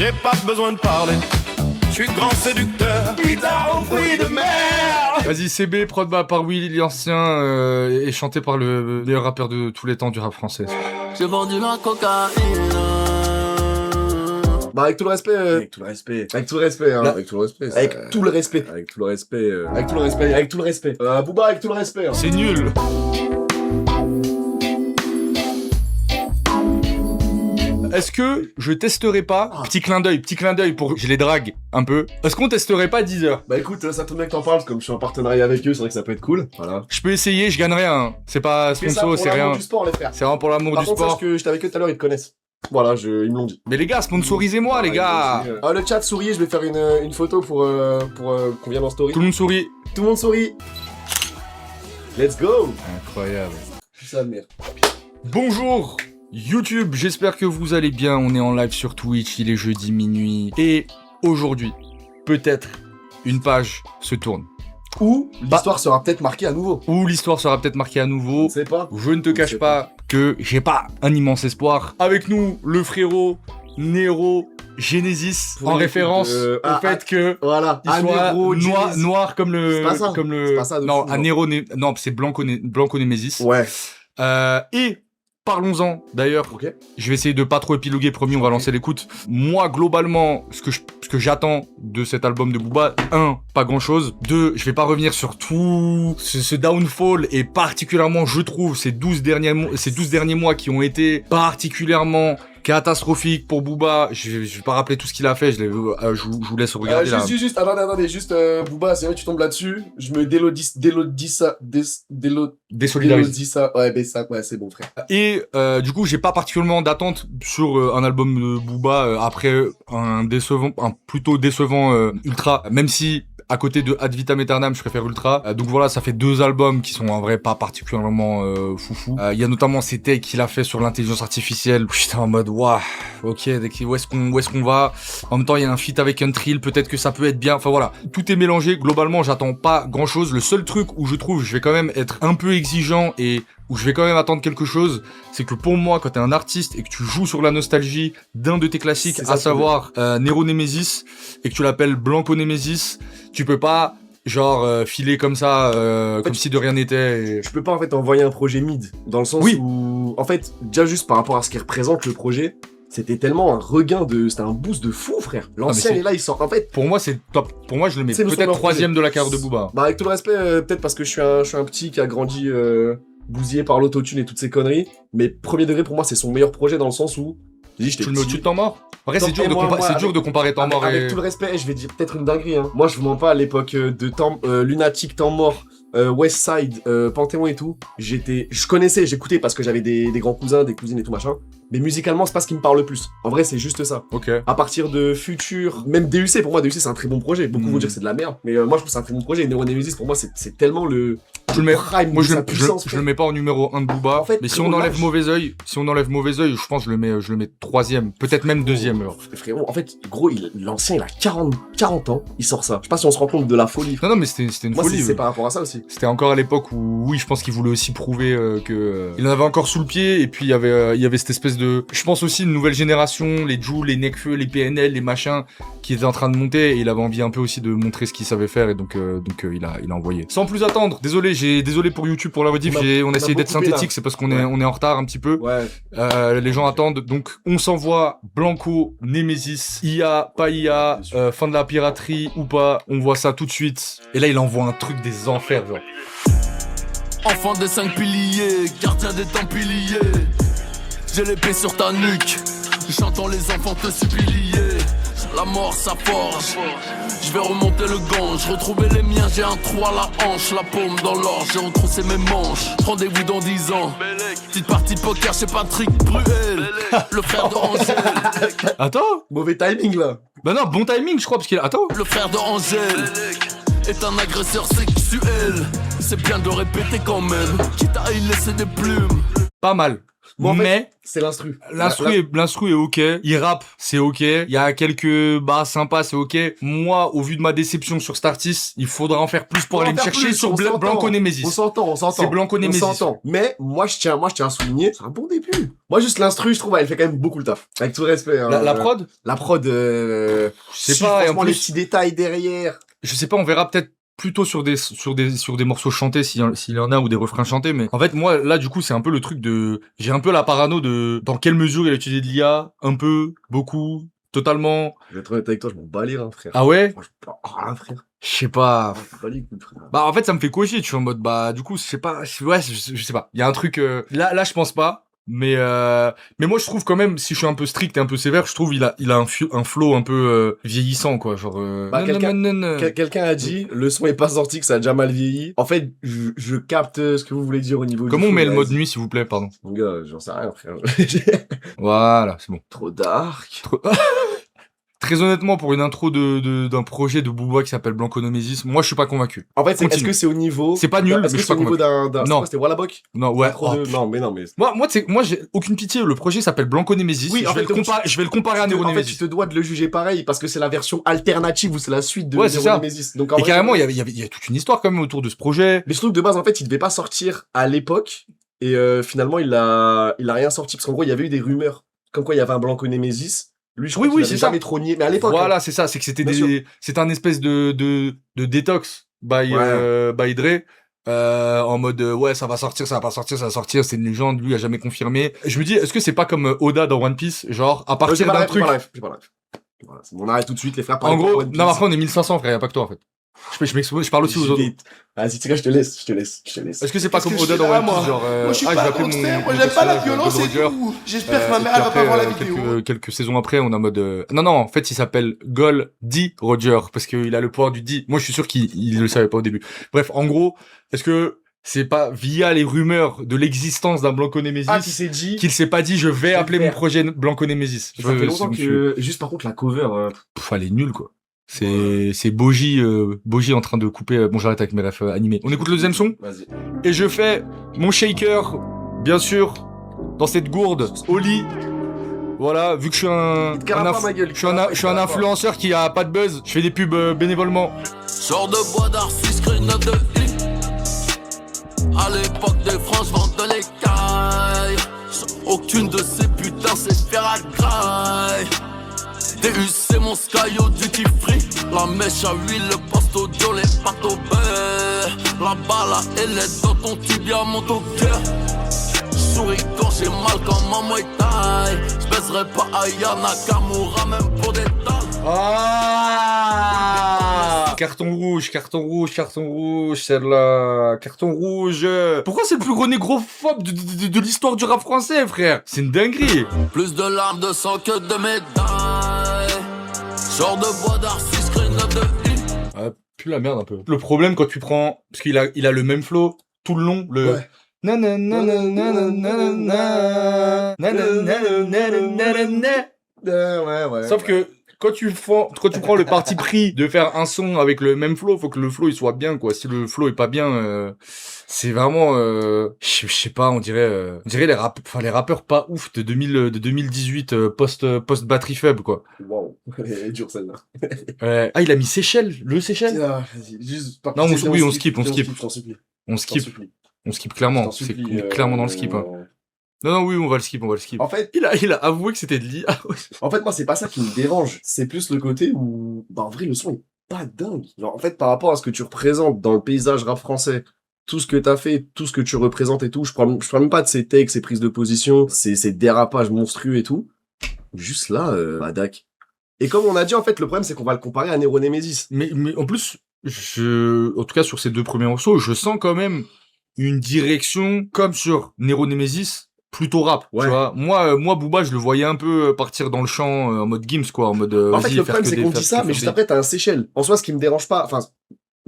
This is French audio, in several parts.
j'ai pas besoin de parler. Je suis grand séducteur, guitare aux fruits de mer. Vas-y, CB, prod par Willy l'Ancien et chanté par le meilleur rappeur de tous les temps du rap français. J'ai vendu la cocaïne. Bah avec tout le respect, Avec tout le respect. avec tout le respect, hein. Avec tout le respect. Avec tout le respect. Avec tout le respect. Avec tout le respect, avec tout le respect. Booba avec tout le respect. Hein. C'est nul. Est-ce que je testerai pas, petit clin d'œil pour je les drague un peu. Est-ce qu'on testerait pas Deezer? Bah écoute, ça tombe bien que t'en parles, comme je suis en partenariat avec eux, c'est vrai que ça peut être cool. Voilà. Je peux essayer, je gagne rien. C'est pas Fais ça sponsor, pour c'est l'amour rien. du sport, les frères. C'est vraiment pour l'amour Par du contre, sport. sache que j'étais avec eux tout à l'heure, ils te connaissent. Voilà, ils me l'ont dit. Mais les gars, sponsorisez-moi les gars. Le chat sourit, je vais faire une photo pour qu'on vienne en story. Tout le monde sourit. Tout le monde sourit. Let's go. Incroyable. Ça merde. Bonjour YouTube, j'espère que vous allez bien. On est en live sur Twitch, il est jeudi minuit. Et aujourd'hui, peut-être une page se tourne. Ou l'histoire sera peut-être marquée à nouveau. Ou l'histoire sera peut-être marquée à nouveau. On sait pas. Je ne te cache pas que j'ai pas un immense espoir. Avec nous, le frérot Nero Genesis, Pour en une référence écoute, au fait que Voilà. il soit Nero, Genesis. noir comme le... C'est pas ça. Comme le... C'est pas ça de non, fou, un non. Nero... Non, c'est Blanco Nemesis. Ouais. Et parlons-en d'ailleurs. Ok. Je vais essayer de pas trop épiloguer, promis, on va lancer l'écoute. Moi, globalement, ce que j'attends de cet album de Booba, 1, pas grand-chose. 2, je vais pas revenir sur tout ce downfall, et particulièrement, je trouve, ces 12 derniers mois qui ont été particulièrement catastrophiques pour Booba. Je vais pas rappeler tout ce qu'il a fait, je vous laisse regarder là. Juste, attendez, Booba, c'est vrai que tu tombes là-dessus. Je me délodie ça. Désolidarise. Ça. Ouais, mais ça, ouais, c'est bon, frère. Et du coup, j'ai pas particulièrement d'attente sur un album de Booba après un plutôt décevant Ultra, même si à côté de Ad Vitam Aeternam, je préfère Ultra. Donc voilà, ça fait 2 albums qui sont en vrai pas particulièrement foufou. Il y a notamment ces takes qu'il a fait sur l'intelligence artificielle. J'étais en mode waouh, ok, où est-ce qu'on va? En même temps, il y a un feat avec un Trill, peut-être que ça peut être bien. Enfin voilà, tout est mélangé. Globalement, j'attends pas grand-chose. Le seul truc où je trouve je vais quand même être un peu exigeant et où je vais quand même attendre quelque chose, c'est que pour moi, quand t'es un artiste et que tu joues sur la nostalgie d'un de tes classiques, C'est ça, à savoir Nero Nemesis, et que tu l'appelles Blanco Nemesis, tu peux pas genre filer comme ça, comme si de rien n'était. Je peux pas en fait envoyer un projet mid, dans le sens Oui. où, en fait, déjà juste par rapport à ce qu'il représente le projet, c'était tellement un regain c'était un boost de fou, frère. L'ancien c'est- est là, il sort. En fait, Pour moi, c'est top. Pour moi, je le mets C'est le peut-être meilleur 3ème projet. de la carrière de Booba. bah avec tout le respect, peut-être parce que je suis un petit qui a grandi bousillé par l'autotune et toutes ces conneries, mais premier degré pour moi c'est son meilleur projet dans le sens où, j'ai dit, j'étais Tu le mets au-dessus de Temps Mort? Après, Temps- c'est dur, et moi, c'est avec- dur de comparer Temps Mort avec et... tout le respect, je vais dire peut-être une dinguerie. Hein. Moi, je vous mens pas, à l'époque de Lunatic, Temps Mort, Westside, Panthéon et tout, j'écoutais parce que j'avais des grands cousins, des cousines et tout machin. Mais musicalement, c'est pas ce qui me parle le plus. En vrai, c'est juste ça. Ok. À partir de Futur, même DUC, pour moi, DUC c'est un très bon projet. Beaucoup vont dire que c'est de la merde, mais moi je trouve que c'est un très bon projet. Et Nero Nemesis, pour moi, c'est tellement le Je le mets, prime moi de je, sa je, puissance. je le mets pas en numéro 1 de Booba, En fait, mais si très on bon enlève lâche. mauvais œil, je pense que je le mets 3ème, peut-être même 2ème. alors. Frérot, en fait, gros, l'ancien, il a 40 ans, il sort ça. Je sais pas si on se rend compte de la folie. Non, mais c'était une Moi, folie. c'est par rapport à ça aussi. C'était encore à l'époque où, oui, je pense qu'il voulait aussi prouver que il en avait encore sous le pied, et puis il y avait cette espèce de, je pense aussi une nouvelle génération, les Jul, les Nekfeu, les PNL, les machins, qui étaient en train de monter, et il avait envie un peu aussi de montrer ce qu'il savait faire, et donc il a envoyé. Sans plus attendre, désolé pour YouTube pour la rediff, on a essayé d'être beaucoup coupé, synthétique, là. c'est parce qu'on est en retard un petit peu. Ouais. Les gens attendent, donc on s'envoie Blanco, Nemesis, IA, pas IA, fin de la piraterie ou pas, on voit ça tout de suite. Et là il envoie un truc des enfers, genre. Enfant des 5 piliers, gardien des Templiers. J'ai l'épée sur ta nuque, j'entends les enfants te supplier. La mort ça forge, je vais remonter le Gange, retrouver les miens, j'ai un trou à la hanche, la paume dans l'orge, j'ai retroussé mes manches. Rendez-vous dans 10 ans, petite partie poker chez Patrick Bruel, le frère de Angèle. Attends, Mauvais timing là. bah non, bon timing je crois, parce qu'il a... Attends. Le frère de Angèle est un agresseur sexuel. C'est bien de répéter quand même, quitte à y laisser des plumes. Pas mal. Moi, en fait, mais c'est l'instru. l'instru est ok, il rappe, c'est ok, il y a quelques bas sympas, c'est ok. Moi, au vu de ma déception sur cet artiste, il faudra en faire plus pour Faut aller en me faire chercher plus, sur on s'entend. Blanco Nemesis. On s'entend. C'est Blanco Nemesis. On s'entend. Mais moi, je tiens à souligner, c'est un bon début. Moi, juste l'instru, je trouve, elle fait quand même beaucoup le taf. Avec tout le respect. Hein. La prod, La prod, je sais si, pas, et en franchement, les plus, petits détails derrière. je sais pas, on verra peut-être plutôt sur des morceaux chantés s'il y en a ou des refrains chantés, mais en fait moi là du coup c'est un peu le truc de j'ai un peu la parano de dans quelle mesure il a utilisé de l'IA, un peu, beaucoup, totalement. Je vais être honnête avec toi, je m'en bats les reins, frère. Ah ouais, Moi, je m'en bats rien, frère. je sais pas. Je m'en bats les couilles, frère. Bah en fait ça me fait cocher, tu vois, en mode bah du coup je sais pas, ouais je sais pas. Il y a un truc là je pense pas. Mais moi je trouve quand même, si je suis un peu strict et un peu sévère, je trouve il a un flow un peu vieillissant quoi, genre Bah, quelqu'un a dit, le son est pas sorti, que ça a déjà mal vieilli. En fait, je capte ce que vous voulez dire au niveau Comment on du met flow, le mode vas-y. nuit s'il vous plaît, pardon. Mon gars, j'en sais rien, frère. Voilà, c'est bon. Trop dark. Très honnêtement, pour une intro d'un projet de Booba qui s'appelle Blanco Nemesis, moi je suis pas convaincu. En fait, est-ce Continue. que c'est au niveau... C'est pas nul, mais Est-ce je que suis c'est pas au niveau convaincu. d'un... Non. C'est quoi, c'était Wallabok? Non, ouais. Intro de- Non, mais non, mais... Moi j'ai aucune pitié. Le projet s'appelle Blanco Nemesis. Oui, je en vais fait, je vais le comparer à Nero En fait, tu Nemesis. te dois de le juger pareil, parce que c'est la version alternative ou c'est la suite de Ouais, c'est Nero ça. Nemesis. Donc, en Et vrai, carrément, il y a toute une histoire quand même autour de ce projet. Mais je trouve que de base, en fait, il devait pas sortir à l'époque. Et finalement, il a rien sorti. Parce qu'en gros, il y avait eu des rumeurs. Comme quoi, il y avait un Blanco Nemesis. Lui, je crois qu'il Oui, avait c'est ça. jamais trop nié. Mais à l'époque. Voilà, c'est ça. C'est que c'était Bien c'était un espèce de détox by Dre. En mode ouais, ça va sortir, ça va pas sortir, ça va sortir, c'est une légende, lui a jamais confirmé. Je me dis, est-ce que c'est pas comme Oda dans One Piece, genre à partir d'un truc. J'ai pas la ref. Voilà, on arrête tout de suite, les frères. En gros, One Piece. non, après on est 1500 frère, y a pas que toi en fait. Je parle aussi aux autres. Vite. Vas-y, tu sais quoi, je te laisse. Est-ce que c'est pas Qu'est-ce comme que Oda je dans fais là, One Piece, moi genre Moi, je suis je vais pas appeler contre, mon moi, j'aime pas la personnage violence Gold et Roger. tout. J'espère que ma Et mère, puis elle va pas après, voir la vidéo. quelques saisons après, on a mode non, en fait, il s'appelle Gold D Roger parce qu'il a le pouvoir du D. Moi, je suis sûr qu'il le savait pas au début. Bref, en gros, est-ce que c'est pas via les rumeurs de l'existence d'un Blanco Nemesis Ah, qui s'est dit. qu'il s'est pas dit je vais Je vais appeler le mon faire. projet Blanco Nemesis. Ça fait longtemps que. Juste par contre, la cover. Elle est nulle quoi. C'est Boji en train de couper. Bon, j'arrête avec mes refs animés. On écoute le deuxième son Vas-y. et je fais mon shaker, bien sûr, dans cette gourde au lit. Voilà, vu que je suis un, te cala pas, ma gueule, je suis un influenceur qui a pas de buzz, je fais des pubs bénévolement. Sors de bois d'art, 6 screen de I. À l'époque des France, vendent les cailles. Aucune de ces putains sait faire à graille. DU c'est mon sky au duty free. La mèche à huile, le poste audio, les pâtes au beurre. La balle elle est dans ton tibia, monte au cœur. Souris quand j'ai mal comme un Muay Thai. J'baiserai pas Aya Nakamura même pour des dalles. Ah, carton rouge, celle-là, carton rouge. Pourquoi c'est le plus gros négrophobe de l'histoire du rap français, frère? C'est une dinguerie. Plus de larmes de sang que de médailles. Sors de bois d'art, 6 screen de I. Ah, pue la merde un peu. Le problème quand tu prends, parce qu'il a le même flow tout le long, le. Ouais. Ouais. Sauf que quand tu prends le parti pris de faire un son avec le même flow, faut que le flow il soit bien quoi. Si le flow est pas bien, c'est vraiment je sais pas, on dirait les rappeurs pas ouf de 2018 post batterie faible quoi. Wow. Elle est dure celle-là. Ouais. Ah, il a mis Seychelles, le Seychelles. Ah, vas-y, juste par Non, pitié, on skip. je t'en supplie. On Je t'en skip, supplie. on skip Je clairement. t'en C'est supplie, clairement dans le skip. Hein. Non, oui, on va le skip. En fait, Il a avoué que c'était de l'IA. moi, c'est pas ça qui me dérange. C'est plus le côté où, bah, en vrai, le son est pas dingue. Genre, en fait, par rapport à ce que tu représentes dans le paysage rap français, tout ce que t'as fait, tout ce que tu représentes et tout, je parle même pas de ces takes, ces prises de position, ces dérapages monstrueux et tout. Juste là, Badak. Et comme on a dit, en fait, le problème, c'est qu'on va le comparer à Nero Nemesis. Mais en plus, en tout cas sur ces deux premiers morceaux, je sens quand même une direction comme sur Nero Nemesis, plutôt rap. Ouais. Tu vois, moi, Booba, je le voyais un peu partir dans le champ en mode Gims, quoi, en mode. En fait, vas-y, le faire problème, que c'est des- qu'on faire dit que ça, faire mais juste des- après, t'as un Seychelles. En soi, ce qui me dérange pas, enfin,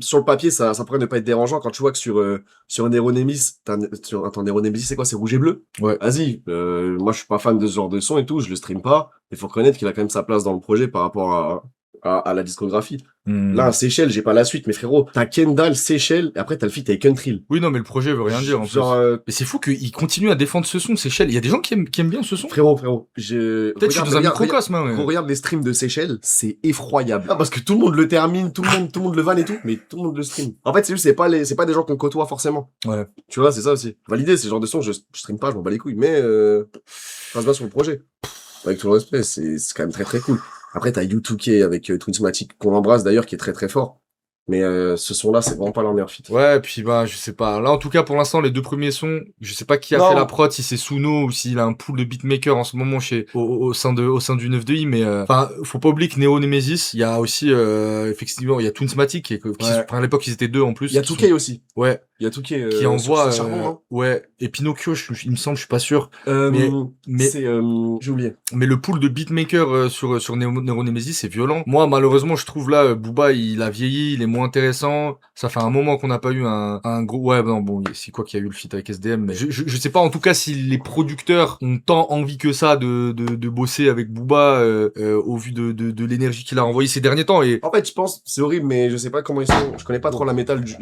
sur le papier, ça pourrait ne pas être dérangeant quand tu vois que sur Nero Nemesis, attends, Nero Nemesis, c'est quoi? C'est rouge et bleu? Ouais. Vas-y, moi, je suis pas fan de ce genre de son et tout, je le stream pas. Il faut reconnaître qu'il a quand même sa place dans le projet par rapport à la discographie. Là, Seychelles, j'ai pas la suite, mais frérot, t'as Kendall, Seychelles, et après t'as le feat avec Untrill. Oui, non, mais le projet veut rien dire, en Genre, plus. Mais c'est fou qu'il continue à défendre ce son, Seychelles. Il y a des gens qui aiment bien ce son. frérot, Peut-être que je suis dans un regarde, microcosme, hein, mais... regarde les streams de Seychelles, c'est effroyable. Ah, parce que tout le monde le termine, tout le monde le vanne et tout, mais tout le monde le stream. En fait, c'est juste, c'est pas des gens qu'on côtoie forcément. Ouais. Tu vois, c'est ça aussi. Validé, c'est le genre de son, je stream pas, je m'en bats les couilles, mais, passe bien sur le projet. Avec tout le respect, c'est quand même très très cool. Après, t'as U2K avec Twinsmatic, qu'on embrasse d'ailleurs, qui est très très fort. Mais ce son-là, c'est vraiment pas leur meilleur feat. Ouais, puis bah, je sais pas. Là, en tout cas, pour l'instant, les deux premiers sons, je sais pas qui a Non. fait la prod, si c'est Suno ou s'il a un pool de beatmakers en ce moment au sein du 9-2i, mais enfin, faut pas oublier que Neo Nemesis, il y a aussi, effectivement, il y a Twinsmatic, à l'époque, ils étaient deux en plus. Il y a 2K aussi. Ouais. Il y a 2K, qui envoie, c'est charbon, hein. ouais. Et Pinocchio, il me semble, je suis pas sûr. Mais mais- c'est, j'ai oublié. Mais le pool de beatmakers sur Neo Nemesis, c'est violent. Moi, malheureusement, je trouve là, Booba, il a vieilli, il est moins intéressant. Ça fait un moment qu'on n'a pas eu un gros... Ouais, non, bon, c'est quoi qu'il y a eu le feat avec SDM, mais je sais pas, en tout cas, si les producteurs ont tant envie que ça de bosser avec Booba, au vu de l'énergie qu'il a envoyé ces derniers temps. Et En fait, je pense, c'est horrible, mais je sais pas comment ils sont. Je connais pas trop la mentale du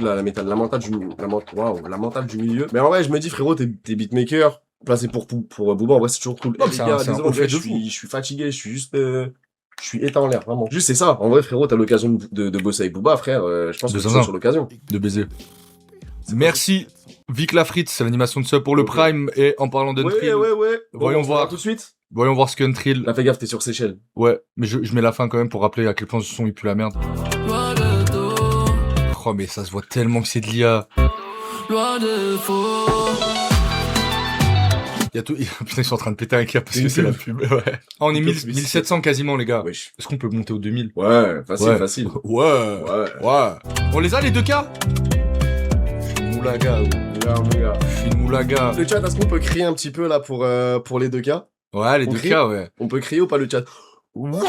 milieu. Mais en vrai, je me dis, frérot, t'es beatmaker, placé pour Booba, en vrai, c'est toujours cool. Non, Eh, les gars, c'est un désolé, haut fait je de fou. suis fatigué, je suis juste, je suis éteint en l'air, vraiment. Juste, c'est ça. En vrai, frérot, t'as l'occasion de bosser avec Booba, frère, je pense De que tu zinzin. es sur l'occasion. de baiser. Merci, Vic Lafrite, c'est l'animation de sub pour le Ok. Prime. Et en parlant d'Untrill, Ouais. Voyons on se voir. revoit tout de suite. voyons voir ce qu'Untrill... Là, fais gaffe, t'es sur Seychelles. Ouais, mais je mets la fin quand même pour rappeler à quel point ce son il pue la merde. Loin de dos, Oh, mais ça se voit tellement que c'est de l'IA. loin de faux. Il y a tout... Putain, ils sont en train de péter un câble parce Une que c'est la pub. pub. Ouais. Ah, on est Une 1000 pub 1700 quasiment, les gars. Wesh. Est-ce qu'on peut monter aux 2000? Ouais, facile, Ouais. facile. Ouais. Ouais. On les a, les deux cas? Je suis une moulaga, gros. Regarde, mon gars. Je suis une moulaga. Le chat, est-ce qu'on peut crier un petit peu, là, pour les deux cas? Ouais, les On deux crie cas, ouais. On peut crier ou pas le chat? Ouais!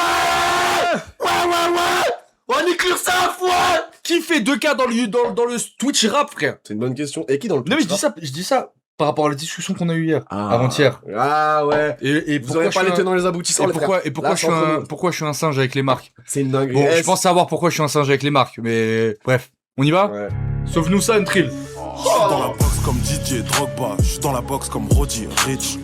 On éclure ça à fond! Qui fait deux cas dans le Twitch rap, frère? C'est une bonne question. Et qui dans le Non, mais Twitch je dis ça par rapport à la discussion qu'on a eue hier. Ah. Avant-hier. Ah ouais. Et Vous aurez pas les tenants et les aboutissants, les frères. Là, c'est entre nous. pourquoi je suis un singe avec les marques? C'est une dinguerie. Bon, je pense savoir pourquoi je suis un singe avec les marques, mais bref. On y va? Ouais. Sauve-nous ça, Untrill. Je suis dans la box comme DJ Drogba, je suis dans la box comme Roddy Rich.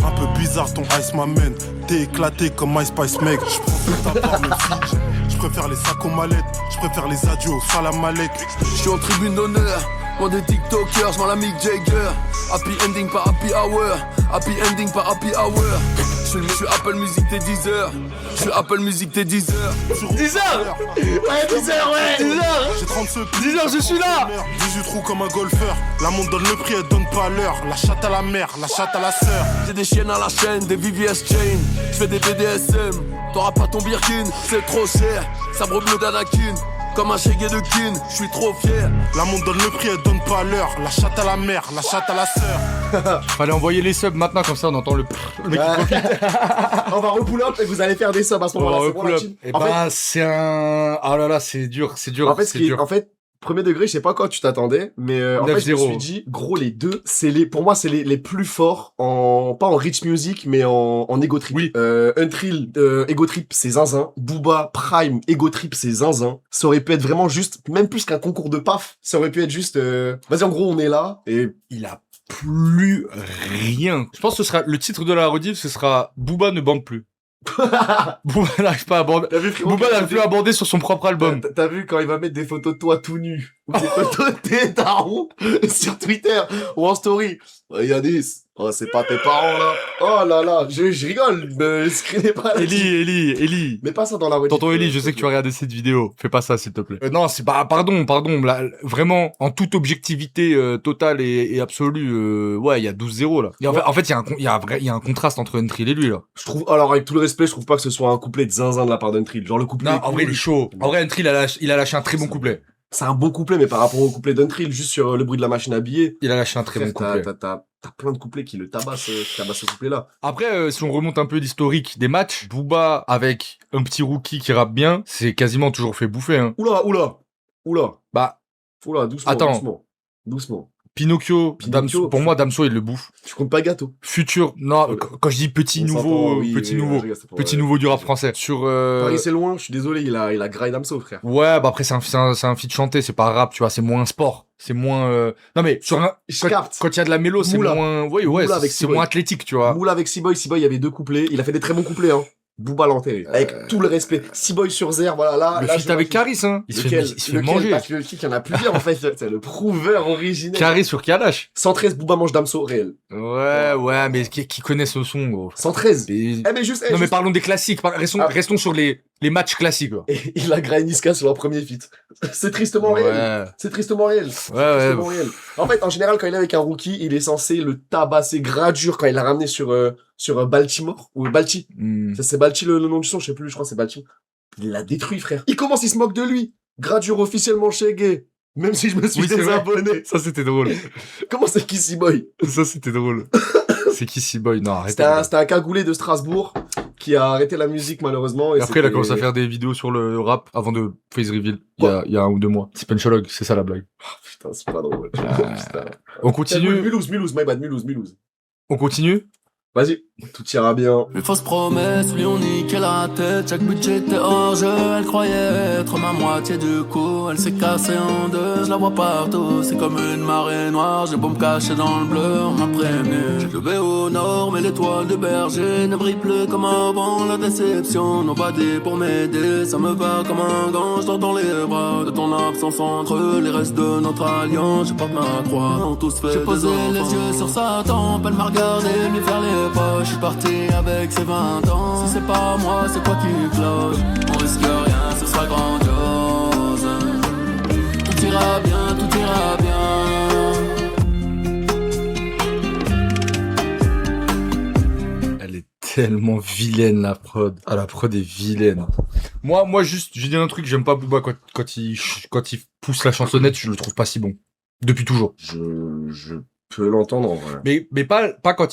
Un peu bizarre ton ice m'amène, t'es éclaté comme My Spice mec. Je préfère ta part le Fidji, je préfère les sacs aux mallettes, je préfère les adios, salam alek. Je suis en tribune d'honneur, loin des TikTokers, je la Mick Jagger. Happy ending par happy hour, happy ending par happy hour. Je suis Apple Music t'es 10h, je suis Apple Music t'es 10h. 10h! Ouais, 10 heures, ouais! 10 heures! J'ai 30 secondes, 10 heures, je suis là! 18 trous comme un golfeur, la montre donne le prix, elle donne pas l'heure. La chatte à la mère, la chatte à la sœur. J'ai des chiennes à la chaîne, des VVS chain. Je fais des BDSM, t'auras pas ton Birkin, c'est trop cher. Sabre bleu d'Anakin, comme un chégué de kin, je suis trop fier. La montre donne le prix, elle donne pas l'heure. La chatte à la mère, la chatte à la sœur. Fallait envoyer les subs maintenant, comme ça on entend le mec qui profite. On va repull up et vous allez faire des subs à ce On va moment-là. C'est bon, la repull up. team. Et En fait, bah, c'est un... Ah là là, c'est dur, c'est dur, en fait, c'est dur. en fait, premier degré, je sais pas quoi tu t'attendais, mais en fait, je me 9-0. suis dit, gros, les deux, pour moi, c'est les plus forts pas en rich music, mais en ego trip. Oui. Untrill, ego trip, c'est zinzin. Booba, Prime, ego trip, c'est zinzin. Ça aurait pu être vraiment juste, même plus qu'un concours de paf, ça aurait pu être juste, vas-y, en gros, on est là, et Il a plus rien. Je pense que ce sera, le titre de la rediff, ce sera Booba ne bande plus. Booba n'arrive pas à bander. t'as vu, frérot, Booba n'arrive plus à bander sur son propre album. T'as vu quand il va mettre des photos de toi tout nu ou des photos de tes darons sur Twitter ou en story. Regardez, oh, c'est pas tes parents là. Oh là là, je rigole, ne screenez pas. Eli. Mais pas ça dans la rediff. Tonton Eli, je sais que tu as regardé cette vidéo. Fais pas ça, s'il te plaît. Non, c'est pas, pardon. Là, vraiment, en toute objectivité totale et absolue, ouais, il y a 12-0 là. Et en fait, il y a un contraste entre Untrill et lui là. Je trouve, alors avec tout le respect, je trouve pas que ce soit un couplet de zinzin de la part d'Untrill. Genre le couplet. Non, est en vrai, il cool. est chaud. En vrai, Untrill, il a lâché un très bon couplet. C'est un bon couplet, mais par rapport au couplet d'Untrill, juste sur le bruit de la machine à billets. Il a lâché un très bon frère, couplet. t'as plein de couplets qui le tabassent ce couplet-là. Après, si on remonte un peu l'historique des matchs, Booba avec un petit rookie qui rappe bien, c'est quasiment toujours fait bouffer. Hein. Oula. Bah, Doucement. Attends. Doucement. Pinocchio, Pinocchio, Damso, pour moi, Damso, il le bouffe. Tu comptes pas Gâteau. Futur, non, Ouais. quand je dis petit On nouveau, s'entend, oui, petit oui, nouveau, je rigole, c'est pour- petit nouveau du rap français. Sur, Paris, c'est loin, je suis désolé, il a graille Damso, frère. ouais, bah après, c'est un feat chanté, c'est pas rap, tu vois, c'est moins sport. C'est moins, non mais, sur un, Je capte. quand il y a de la mélo, c'est Moula. moins, oui, ouais, Moula avec c'est C-Boy. moins athlétique, tu vois. Moula avec C-Boy, il y avait 2 couplets, il a fait des très bons couplets, hein. Booba l'enterré. Avec tout le respect. C-Boy sur Zer, voilà, là. Le là, feat avec Caris, hein. Il se fait manger. Parce que le kick, il y en a plusieurs, en fait. C'est le prouveur originel. Caris sur Kalash. 113, Booba mange Damso, réel. Ouais, mais qui connaît ce son, gros. 113. Et- Eh, mais juste, Non, mais juste- parlons des classiques. Ah. Restons sur les matchs classiques, quoi. Et il a graille Niska sur un premier feat. C'est tristement réel. C'est tristement réel. Ouais, Tristement réel. En fait, en général, quand il est avec un rookie, il est censé le tabasser gradure quand il l'a ramené sur Baltimore, ou Balti. Hmm. C'est Balti le nom du son, je sais plus, je crois que c'est Balti. Il l'a détruit, frère. Il commence, il se moque de lui. Gradure officiellement chez Gay. Même si je me suis Oui, c'est vrai. désabonné. Ça, c'était drôle. Comment c'est Kissy Boy? Ça, c'était drôle. C'est Kissy Boy. Non, arrêtez. C'était un cagoulé de Strasbourg qui a arrêté la musique, malheureusement. Et après, il a c'était- commencé à faire des vidéos sur le rap avant de face reveal. Il y a 1 ou 2 mois. C'est Punchologue, c'est ça la blague. Putain, c'est pas drôle. Putain. On continue. Mulhouse, my bad, Mulhouse. On continue. Vas-y, tout ira bien. Les fausses promesses lui ont niqué la tête. Chaque budget était hors jeu. Elle croyait être ma moitié du coup. Elle s'est cassée en deux, je la vois partout. C'est comme une marée noire. J'ai beau me cacher dans le bleu, on m'a prévenu. J'ai levé au nord, mais l'étoile de berger ne brille plus comme avant. La déception, nobody pour m'aider. Ça me va comme un gant, je dors dans les bras de ton absence entre les restes de notre alliance. Je porte ma croix, on tous fait. J'ai posé les yeux sur sa tempe, elle m'a regardé lui faire les pas. Je suis parti avec ses 20 ans. Si c'est pas moi, c'est quoi qui cloche? On risque rien, ce sera grandiose. Tout ira bien, tout ira bien. Elle est tellement vilaine, la prod. Ah, la prod est vilaine. Moi, juste, j'ai dit un truc, j'aime pas Booba quand il pousse la chansonnette, je le trouve pas si bon. Depuis toujours. Je peux l'entendre, en vrai. Mais pas quand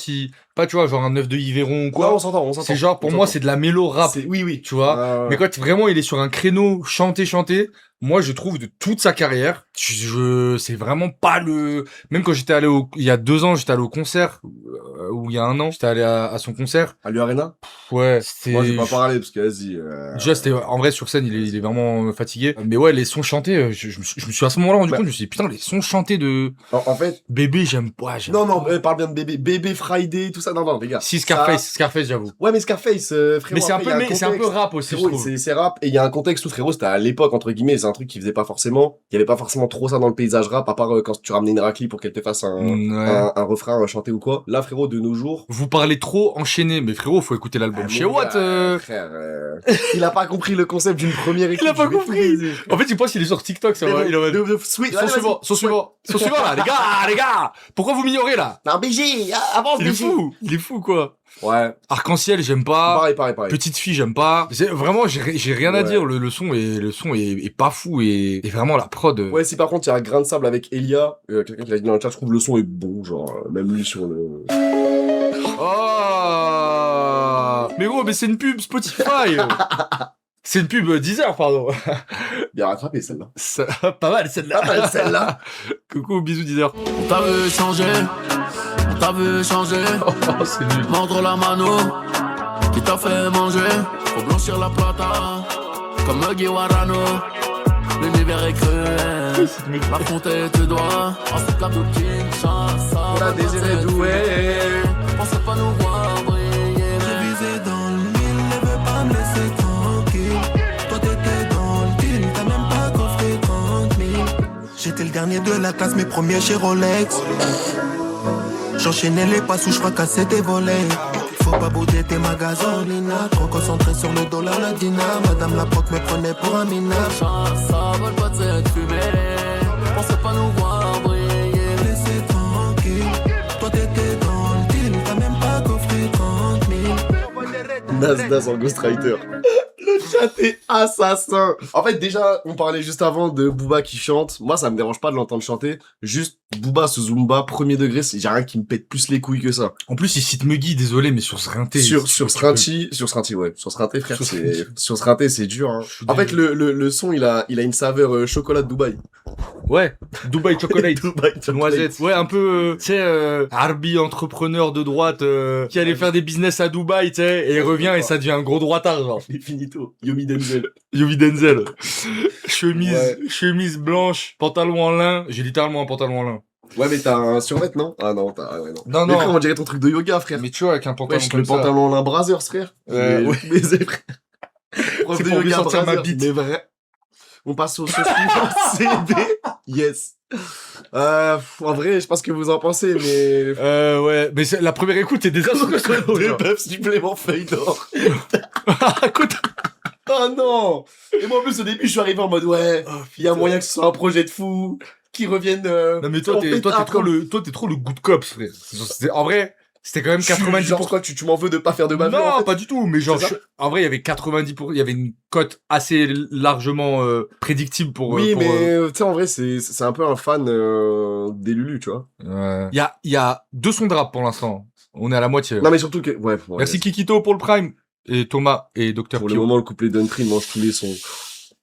pas, tu vois, genre un œuf de Yveron ou Ouais, quoi. on s'entend. C'est genre, pour moi, c'est de la mélo rap. Oui. Tu vois. Mais quand vraiment il est sur un créneau chanté, moi je trouve de toute sa carrière, c'est vraiment pas le. Même quand j'étais allé il y a 2 ans, j'étais allé au concert, ou il y a 1 an, j'étais allé à son concert. À l'Arena? Ouais, c'était. Moi, j'ai pas parlé, parce que, vas-y. Déjà, c'était, en vrai, sur scène, il est vraiment fatigué. Mais ouais, les sons chantés, je me suis à ce moment-là rendu compte, je me suis dit, putain, les sons chantés de En fait. Bébé, j'aime pas. Non, parle bien de Bébé. Bébé Friday, tout ça. Non, les gars. Si, Scarface, j'avoue. Ouais, mais Scarface, frérot. Mais c'est un après, il y a c'est un peu contexte. rap aussi, je Frérot, trouve. c'est rap, et il y a un contexte où, frérot, c'était à l'époque, entre guillemets, c'est un truc qui faisait pas forcément, il y avait pas forcément trop ça dans le paysage rap, à part quand tu ramenais une raclie pour qu'elle te fasse Ouais. un refrain chanté ou quoi. Là, frérot, de nos jours. Vous parlez trop enchaîné, mais frérot, faut écouter l'album. Chez Mon Watt, gars, frère, il a pas compris le concept d'une première équipe. Il a pas je vais compris. tout baiser. En fait, tu penses qu'il est sur TikTok, ça va. Il aurait Sweet, son suivant, là, les gars, pourquoi vous m'ignorez, là? Non, BG, avance, Il est BG. il est fou, quoi. Ouais, Arc-en-ciel, j'aime pas. pareil. Petite fille, j'aime pas. Vraiment, j'ai rien à Ouais. dire. Le son est pas fou et vraiment la prod. Ouais, si par contre, il y a un grain de sable avec Elia, quelqu'un qui l'a dit dans le chat, je trouve le son est bon, genre, même lui sur le... Oh mais gros, mais c'est une pub Spotify. C'est une pub Deezer, pardon. Bien rattrapé, celle-là. Ça- pas mal celle-là. Pas mal, celle-là. Coucou, bisous Deezer. On t'a vu changer, on t'a vu changer. Oh, c'est nul. Mordre la mano, qui t'a fait manger. Faut blanchir la plata, comme Huggy Warano. L'univers est cruel, affronter tes doigts. Ensuite la boutique, ça On a désiré doué. Pensez pas nous voir briller. J'ai visé dans le mille, ne veux pas me laisser tranquille. Toi t'étais dans le deal, t'as même pas coffré 30 000. J'étais le dernier de la classe, mes premiers chez Rolex. J'enchaînais les passes où je fracassais tes volets. Faut pas bouder tes magasins, Lina. Trop concentré sur le dollar, la dina. Madame la proc me prenait pour un minable. Ça vole pas de cette fumée. Pensez pas nous voir briller. Laissez tranquille. Toi t'étais dans le deal, t'as même pas coffré 30 000. Nas en Ghostwriter. Le T'es assassin. En fait, déjà, on parlait juste avant de Booba qui chante. Moi, ça me dérange pas de l'entendre chanter. Juste, Booba sous Zumba, premier degré, j'ai rien qui me pète plus les couilles que ça. En plus, il cite Muggy, désolé, mais sur Srinté. Sur Srinty, ouais. Sur Srinty, frère, sur Srinté, c'est dur, hein. En fait, le son, il a une saveur chocolat de Dubaï. Ouais, Dubaï Chocolate. Dubaï Chocolate. Noisette. Ouais, un peu, tu sais, Arbi, entrepreneur de droite, qui allait faire des business à Dubaï, tu sais, et il revient et ça devient un gros droitard, genre. Et finito. Yomi Denzel. Yomi Denzel. Chemise blanche, pantalon en lin. J'ai littéralement un pantalon en lin. Ouais, mais t'as un survêt, non? Ah non, ouais, non. Non, Mais non. frère, on dirait ton truc de yoga, frère. Mais tu vois, avec un pantalon Ouais, comme le ça. pantalon en lin Brazzers, frère. Ouais. Baiser, frère. Prof C'est de pour mieux yoga sentir ma Brazzers. bite. Mais vrai. On passe au suivant. CD. Yes. En vrai, je sais pas ce que vous en pensez, mais... Ouais, mais la première écoute est désastreuse. Deux bœufs supplément feuille d'or. Écoute. Oh non. Et moi, en plus, au début, je suis arrivé en mode, ouais, il y a moyen que ce soit un projet de fou, qui revienne... Non, mais toi, t'es trop le good cops, frère. En vrai, c'était quand même 90%. Genre, quoi, tu m'en veux de pas faire de ma vie, en Non, fait. pas du tout, mais genre, C'est ça en vrai, il y avait 90%, il y avait une cote assez largement prédictible pour... Oui, mais tu sais, en vrai, c'est un peu un fan des Lulu, tu vois. Il y a 2 sons de rap pour l'instant. On est à la moitié. Non, mais surtout que... Ouais, Merci Kikito pour le Prime. Et Thomas et Dr. Pour le Pio. moment, le couplet d'Untry mange tous les sons.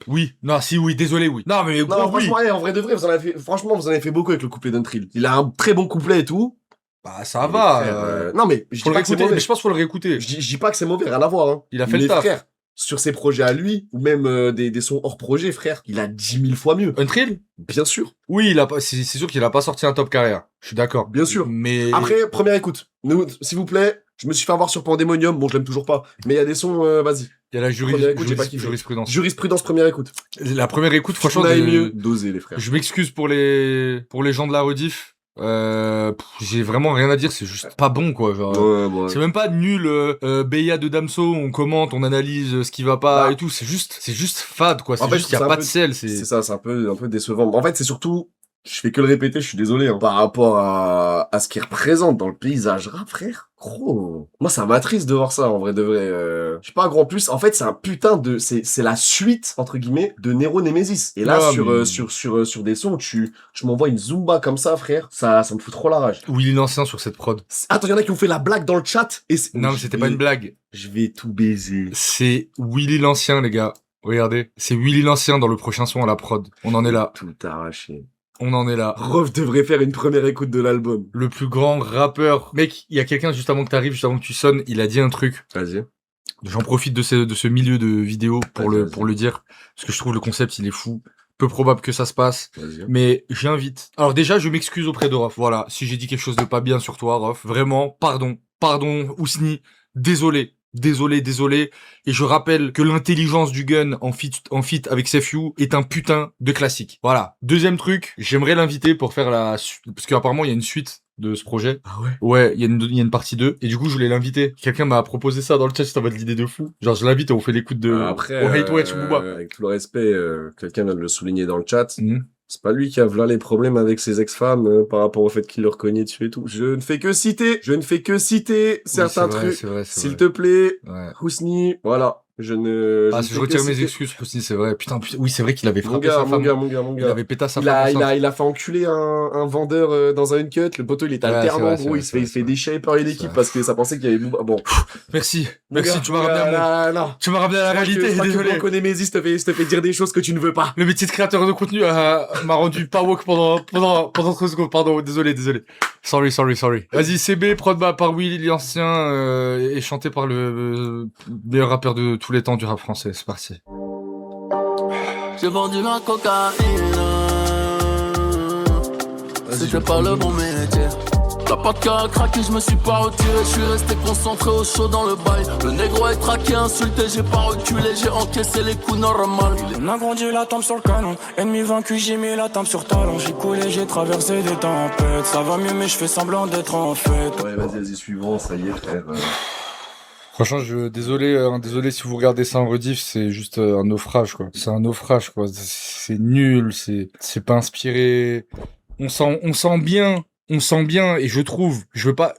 Oui. Non, si, oui, désolé, oui. Non, mais Non, gros, oui. franchement, ouais, en vrai de vrai, franchement, vous en avez fait beaucoup avec le couplet d'Untry. Il a un très bon couplet et tout. Bah, ça va. Frère, non, mais je Faut dis le pas que c'est réécouter, mauvais. mais je pense qu'il faut le réécouter. Je dis pas que c'est mauvais, rien à voir, hein. Il a fait mais le taf. frère, sur ses projets à lui, ou même des sons hors projet, frère, il a 10 000 fois mieux. Untrill? Bien sûr. Oui, c'est sûr qu'il a pas sorti un top carrière. Je suis d'accord. Bien sûr. Mais... Après, première écoute. Nous, s'il vous plaît, je me suis fait avoir sur Pandemonium. Bon, je l'aime toujours pas. Mais il y a des sons, vas-y. il y a la Première écoute, j'ai pas kiffé. jurisprudence. Jurisprudence, première écoute. La première écoute, franchement, On mieux doser, les frères. je m'excuse pour les gens de la rediff. J'ai vraiment rien à dire, c'est juste pas bon, quoi. Genre, Ouais. c'est même pas nul, Beya de Damso, on commente, on analyse ce qui va pas Bah. et tout. C'est juste fade, quoi. En C'est fait, juste, y c'est a un pas peu- de sel, C'est ça, c'est un peu décevant. En fait, c'est surtout, je fais que le répéter, je suis désolé, hein, par rapport à ce qu'il représente dans le paysage rap, frère. Gros. Moi, ça m'attriste de voir ça, en vrai de vrai. Je sais pas, grand plus. En fait, c'est un putain de, c'est la suite, entre guillemets, de Nero Nemesis. Et là, Ouais, sur des sons où tu m'envoies une Zumba comme ça, frère, ça me fout trop la rage. Willy l'ancien sur cette prod. Attends, y en a qui ont fait la blague dans le chat, et Non, mais c'était pas une blague. Je vais tout baiser. C'est Willy l'ancien, les gars. Regardez. C'est Willy l'ancien dans le prochain son à la prod. On en est là. Tout arraché. On en est là. Rof devrait faire une première écoute de l'album. Le plus grand rappeur. Mec, il y a quelqu'un juste avant que t'arrives, juste avant que tu sonnes, il a dit un truc. Vas-y. J'en profite de ce milieu de vidéo pour Vas-y. le dire. Parce que je trouve le concept, il est fou. Peu probable que ça se passe. Vas-y. Mais j'invite. Alors déjà, je m'excuse auprès de Rof. Voilà. Si j'ai dit quelque chose de pas bien sur toi, Rof. Vraiment, pardon. Pardon, Ousni. Désolé. Et je rappelle que l'intelligence du gun en feat avec Sefiu est un putain de classique. Voilà. Deuxième truc, j'aimerais l'inviter pour faire parce qu'apparemment il y a une suite de ce projet. Ah ouais? Ouais, il y a une partie 2. Et du coup, je voulais l'inviter. Quelqu'un m'a proposé ça dans le chat, c'était en mode l'idée de fou. Genre, je l'invite et on fait l'écoute de, Après, au Hate Watch Booba. avec tout le respect, quelqu'un vient de le souligner dans le chat. Mhm. C'est pas lui qui a v'là les problèmes avec ses ex-femmes par rapport au fait qu'il leur cognait dessus et tout. Je ne fais que citer certains Oui, trucs. c'est vrai. S'il te plaît, Ouais. Housni, voilà. Je ne Je fais retire que mes citer. excuses, aussi, c'est vrai. Putain, oui, c'est vrai qu'il avait Mon frappé gars, sa femme. mon Il gars. avait pété sa Il femme. a fait enculer un vendeur dans un cut. Le poteau, il est Ouais, alternant, c'est gros. vrai, Il se fait déchirer par une C'est équipe vrai. parce que ça pensait qu'il y avait Booba. Bon. Merci, Mon gars, tu m'as ramené à non. tu m'as ramené à la réalité, désolé. Je connais Mésis, te fait dire des choses que tu ne veux pas. Le métier de créateur de contenu m'a rendu pas woke pendant 30 secondes, pardon, désolé. Sorry. Vas-y, CB, prod par Willy l'ancien, et chanté par le meilleur rappeur de tous les temps du rap français, c'est parti. J'ai vendu la cocaïne. C'était pas le bon métier. T'as pas de cas à craquer, je me suis pas retiré. Je suis resté concentré au chaud dans le bail. Le négro est traqué, insulté, j'ai pas reculé. J'ai encaissé les coups normales. On a grandi la tempe sur le canon. Ennemi vaincu, j'ai mis la tempe sur talon. J'ai coulé, j'ai traversé des tempêtes. Ça va mieux, mais je fais semblant d'être en fête. Ouais, vas-y, suivant, ça y est, frère. Franchement, désolé si vous regardez ça en rediff, c'est juste un naufrage, quoi. C'est un naufrage, quoi. C'est nul, c'est pas inspiré. On sent bien on sent bien, et je trouve, je veux pas,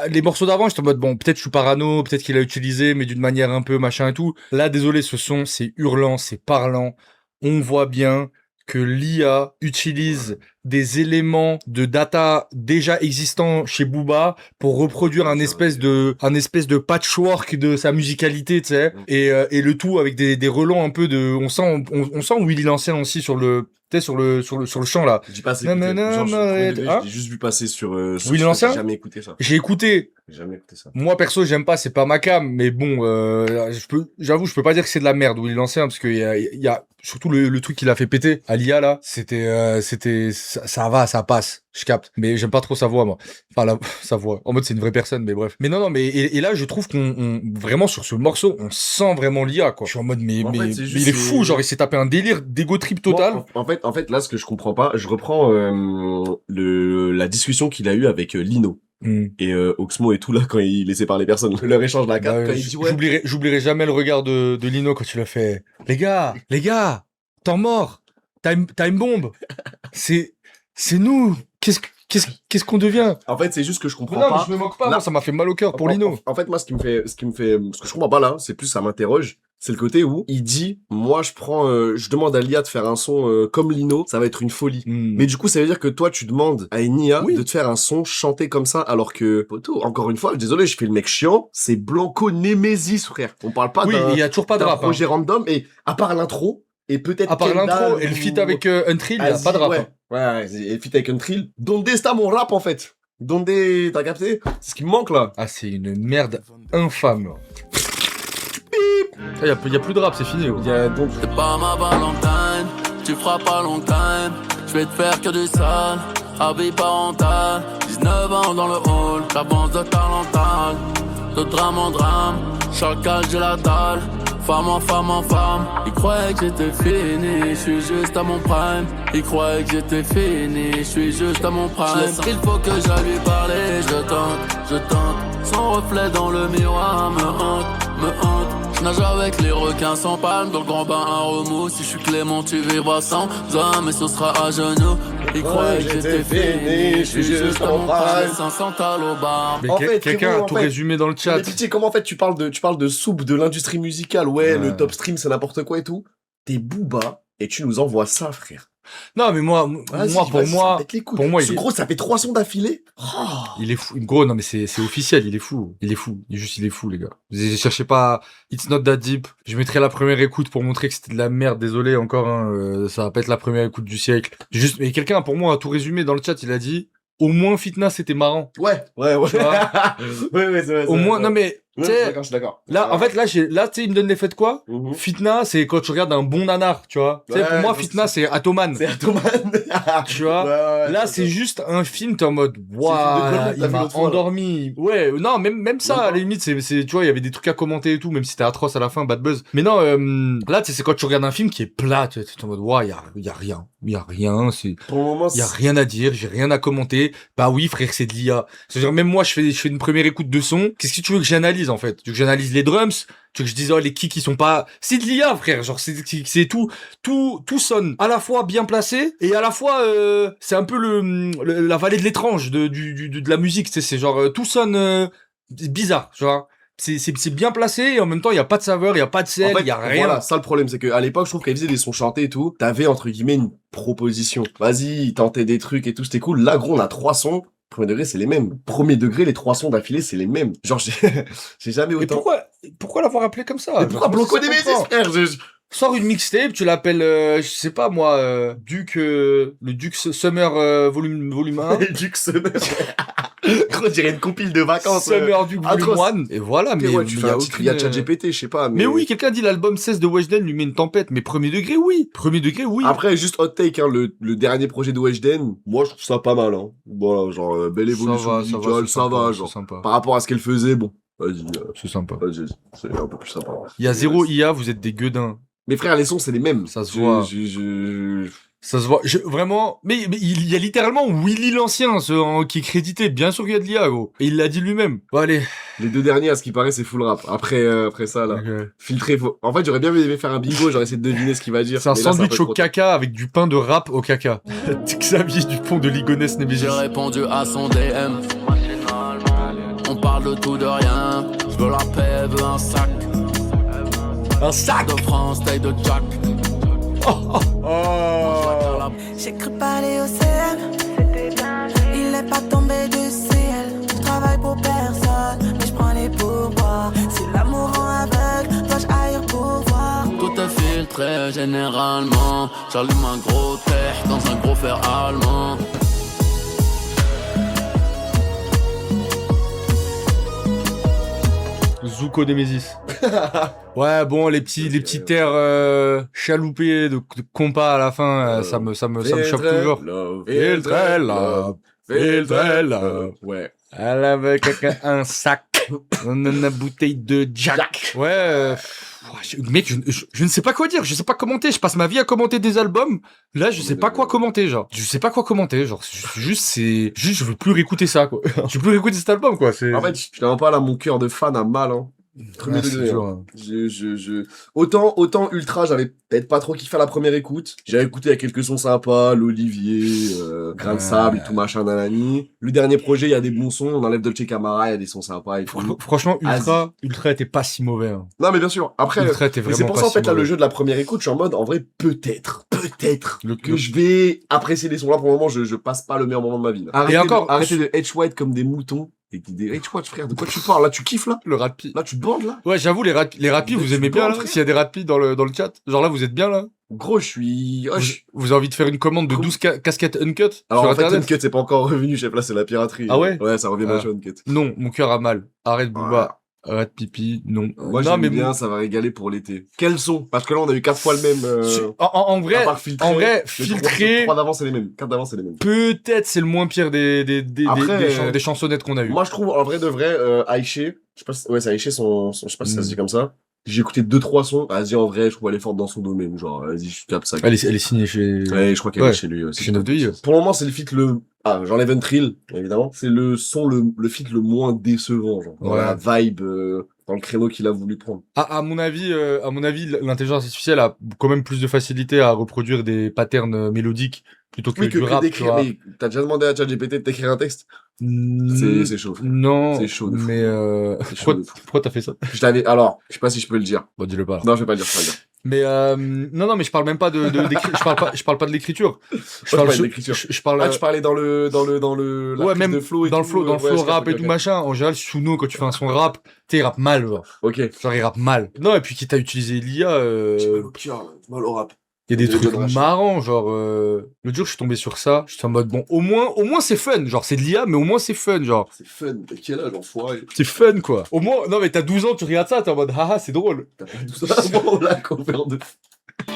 les morceaux d'avant, j'étais en mode, bon, peut-être je suis parano, peut-être qu'il a utilisé, mais d'une manière un peu machin et tout. Là, désolé, ce son, c'est hurlant, c'est parlant. On voit bien que l'IA utilise des éléments de data déjà existants chez Booba pour reproduire un espèce de patchwork de sa musicalité, tu sais, et le tout avec des relents un peu de, on sent Willy L'ancien aussi sur le, tu sais, sur le chant là. J'ai pas assez Non, écouté. non, non, Genre, non, je l'ai juste vu passer sur Oui, sur- l'ancien j'ai jamais écouté ça. J'ai écouté. J'ai jamais écouté ça. Moi perso, j'aime pas, c'est pas ma cam, mais bon, j'avoue, je peux pas dire que c'est de la merde Willy L'ancien parce qu'il y a surtout le truc qu'il a fait péter à l'IA là, ça va, ça passe, je capte. Mais j'aime pas trop sa voix moi. Enfin sa voix. En mode c'est une vraie personne, mais bref. Mais non, mais et là je trouve qu'on vraiment sur ce morceau, on sent vraiment l'IA quoi. Je suis en mode mais En fait, c'est mais juste, il est fou, genre il s'est tapé un délire d'ego trip total. Moi, en fait, là, ce que je comprends pas, je reprends la discussion qu'il a eue avec Lino et Oxmo et tout là quand il laissait parler personne. Leur échange de la carte quand il dit ouais. J'oublierai jamais le regard de Lino quand tu l'as fait. Les gars, temps mort, time bomb. C'est nous. Qu'est-ce qu'on devient? En fait, c'est juste que je comprends non, pas. mais je me moque pas. Là, Moi, ça m'a fait mal au cœur pour Lino. En fait, moi, ce que je comprends pas là, c'est plus ça m'interroge. C'est le côté où il dit, moi, je demande à l'IA de faire un son comme Lino, ça va être une folie. Mais du coup, ça veut dire que toi, tu demandes à une IA de te faire un son chanté comme ça, alors que, poto, encore une fois, désolé, je fais le mec chiant, c'est Blanco Nemesis, frère. On parle pas il y a toujours pas de d'un rap. projet random, et à part l'intro, et peut-être À part Kendall l'intro et le ou- feat avec Untrill, il y a pas de rap. Ouais, ouais, et le feat avec Untrill. Donde está mon rap, en fait? Donde, t'as capté? C'est ce qui me manque, là. Ah, c'est une merde infâme. Il y a plus de rap, c'est fini. Il y a donc, T'es pas ma Valentine, tu feras pas long time. Je vais te faire que du sale, habit parental. 19 ans dans le hall, j'avance de talental. De drame en drame, chacal j'ai la dalle. Femme en femme en femme, ils croyaient que j'étais fini, je suis juste à mon prime. Ils croyaient que j'étais fini, je suis juste à mon prime. Il faut que j'aille lui parler, je tente. Son reflet dans le miroir me hante. Je nage avec les requins sans palme, dans le grand bain à remous. Si je suis Clément, tu vivras sans âme, et ce sera à genoux. Ils croyaient que j'étais fini, je suis juste à mon prime. 500 au bar. Mais En fait, quelqu'un frérot, a en tout fait, résumé dans le chat. mais pitié, comment en fait tu parles de soupe de l'industrie musicale, ouais, le top stream c'est n'importe quoi et tout. T'es Booba et tu nous envoies ça, frère. Non, mais moi, Vas-y, pour vas-y, ça moi, pète les couilles. pour moi, Ce gros, ça fait 3 sons d'affilée. Oh. il est fou. Gros, non, mais c'est officiel, il est fou. Il est fou, les gars. Cherchez pas, it's not that deep. Je mettrai la première écoute pour montrer que c'était de la merde. Désolé encore, hein, ça va pas être la première écoute du siècle. Mais quelqu'un, pour moi, a tout résumé dans le chat, il a dit, au moins Fitna, c'était marrant. Ouais. Tu vois ouais, c'est vrai. Au moins, non, mais, Ouais, tu sais, je suis d'accord. là, en fait, là, tu sais, il me donne l'effet de quoi? Mhm. Fitna, c'est quand tu regardes un bon nanar, tu vois. Tu sais, Ouais, pour moi, non, Fitna, c'est Atoman. C'est Atoman. Tu vois. Là, c'est juste un film, t'es en mode, waouh, Goldman, t'as il vu m'a l'autre fois, là. endormi. Ouais, non, même ça, à la limite, c'est, tu vois, il y avait des trucs à commenter et tout, même si c'était atroce à la fin, bad buzz. Mais non, là, tu sais, c'est quand tu regardes un film qui est plat, tu es en mode, waouh, y a rien, c'est, Pour le moment, y a rien à dire, j'ai rien à commenter. Bah oui, frère, c'est de l'IA. C'est-à-dire, même moi, je fais une première écoute de son. Qu'est-ce que tu veux que j'analyse, en fait? Tu veux que j'analyse les drums? Tu veux que je dise, oh, les kicks, ils sont pas, c'est de l'IA, frère. Genre, c'est tout sonne à la fois bien placé et à la fois, c'est un peu la vallée de l'étrange de la musique, tu sais, c'est genre, tout sonne, bizarre, genre. C'est bien placé et en même temps, il y a pas de saveur, il y a pas de sel, il y a rien. Voilà, ça le problème, c'est qu'à l'époque, je trouve qu'elle faisait des sons chantés et tout, t'avais entre guillemets une proposition. Vas-y, ils tentaient des trucs et tout, c'était cool. Là, gros, on a 3 sons. Premier degré, c'est les mêmes. Premier degré, les 3 sons d'affilée, c'est les mêmes. Genre, j'ai jamais Mais autant. pourquoi l'avoir appelé comme ça? Mais pourquoi Blanco Nemesis, frère? Sors une mixtape, tu l'appelles, je sais pas moi, le Duke Summer volume 1. Duke Summer. Gros, je dirais une compile de vacances. Summer Duke volume atroce. 1. Et voilà, mais Ouais, tu fais un aucune, titre, il y a ChatGPT, je sais pas. Mais oui, quelqu'un dit l'album 16 de Weshden lui met une tempête, mais premier degré, oui. Premier degré, oui. Après, juste hot take, hein, le dernier projet de Weshden, moi, je trouve ça pas mal, hein. Voilà, genre, belle évolution musicale, ça va, genre. Sympa. Par rapport à ce qu'elle faisait, bon. Vas-y, C'est sympa. vas-y, c'est un peu plus sympa. Il y a zéro IA, vous êtes des gueudins. Mes frères, les sons, c'est les mêmes. Ça se voit. Ça se voit. Vraiment. Mais il y a littéralement Willy l'ancien qui est crédité. Bien sûr qu'il y a de l'IA, gros. Et il l'a dit lui-même. Bon, allez. Les 2 derniers, à ce qui paraît, c'est full rap. Après ça, là. Okay. Filtré, En fait, j'aurais bien aimé faire un bingo, j'aurais essayé de deviner ce qu'il va dire. C'est un Mais là, sandwich peu au trop. caca avec du pain de rap au caca. Xavier Dupont de Ligonnès Némésis. J'ai répondu à son DM. On parle de tout de rien. Je veux la paix, veux un sac. Un sac De France, taille de Jack. Oh. J'ai cru parler au CM. Il est pas tombé du ciel. Je travaille pour personne, mais je prends les pourboires. Si l'amour rend aveugle, dois-je haïr pour voir? Tout est filtré généralement. J'allume un gros tech dans un gros fer allemand. Zuko Némésis. Ouais, bon, les petits airs chaloupés de compas à la fin, ça me choque toujours. Filtré love. Ouais. Elle avait un sac. Une bouteille de Jack. Ouais. Mec, je ne sais pas quoi dire. Je sais pas commenter. Je passe ma vie à commenter des albums. Là, je sais pas quoi commenter, genre. Je sais pas quoi commenter, genre. Juste, je veux plus réécouter ça, quoi. Je veux plus réécouter cet album, quoi. En fait, je t'en parle là, mon cœur de fan a mal, hein. Premier degré, dur, hein. Autant Ultra, j'avais peut-être pas trop kiffé à la première écoute. J'avais écouté avec quelques sons sympas, l'Olivier, Grain de Sable et tout machin nanani. Le dernier projet, il y a des bons sons, on enlève Dolce Camara, il y a des sons sympas et tout. Franchement, Ultra était pas si mauvais, hein. Non, mais bien sûr. Après, Ultra était mais vraiment c'est pour pas ça, en si fait, là, le mauvais. jeu de la première écoute, je suis en mode, en vrai, peut-être que je vais apprécier les sons. Là, pour le moment, je passe pas le meilleur moment de ma vie, là. Arrêtez de edge white comme des moutons. Et des edge white, frère, de quoi tu parles? Là, tu kiffes, là? Le rapi. Là, tu te bandes, là? Ouais, j'avoue, les rapis, vous Tu aimez bien, bandes, là? frère. S'il y a des rapis dans le chat. Genre là, vous êtes bien, là? Gros, je suis... Vous avez envie de faire une commande de 12 casquettes uncut Alors sur en fait, Internet? Uncut, c'est pas encore revenu, chef, là, c'est la piraterie. Ah ouais? Ouais, ça revient Ah. chez Uncut. Non, mon cœur a mal. Arrête, Booba. Arrête, pipi. Non. Moi, non, j'aime bien, ça va régaler pour l'été. Quels sont? Parce que là, on a eu 4 fois le même... En vrai, à part filtré, en vrai, les filtré, 3 d'avant, c'est les mêmes. 4 d'avant, c'est les mêmes. peut-être c'est le moins pire Après, des chansonnettes qu'on a eu. Moi, je trouve, en vrai de vrai, Aïché, je sais pas si, ouais, c'est Aïché, je sais pas si ça se dit comme ça. J'ai écouté 2-3 sons. Vas-y, en vrai, je trouve elle est forte dans son domaine. Genre, vas-y, je capte ça. Elle est signée chez... Ouais, je crois qu'elle Ouais. est chez lui aussi. Chez 9 Pour le moment, c'est le feat j'enlève un trill, évidemment. C'est le son, le feat le moins décevant, genre. Dans Ouais. la vibe, dans le créneau qu'il a voulu prendre. À mon avis, l'intelligence artificielle a quand même plus de facilité à reproduire des patterns mélodiques plutôt que Oui, que du rap, tu d'écrire, vois. mais t'as déjà demandé à ChatGPT de t'écrire un texte? C'est chaud. frère. Non. C'est chaud de fou. Mais C'est chaud de fou. pourquoi t'as fait ça? Alors, je sais pas si je peux le dire. Bon, dis-le pas. Non, je vais pas le dire, je vais pas le dire. Mais non, mais je parle même pas je parle pas de l'écriture. Je parle parle de l'écriture. je parle Ah, tu parlais dans le, la ouais, prise même de flow et dans le tout, flow, ouais, je rap capte, et tout ok. machin. En général, Suno, quand tu fais un son rap, il rappe mal, genre. Ok. Genre, il rappe mal. Non, et puis quitte à utiliser l'IA, J'ai mal au cœur, là. J'ai mal au rap. il y a des Et trucs John Rachid. marrants, genre, l'autre jour, je suis tombé sur ça. Je suis en mode, bon, au moins, c'est fun. Genre, c'est de l'IA, mais au moins, c'est fun, genre. C'est fun. T'as quel âge, enfoiré? C'est fun, quoi. Au moins, non, mais t'as 12 ans, tu regardes ça, t'es en mode, haha, c'est drôle. T'as pas tout ça. Bon, là, cover de fou.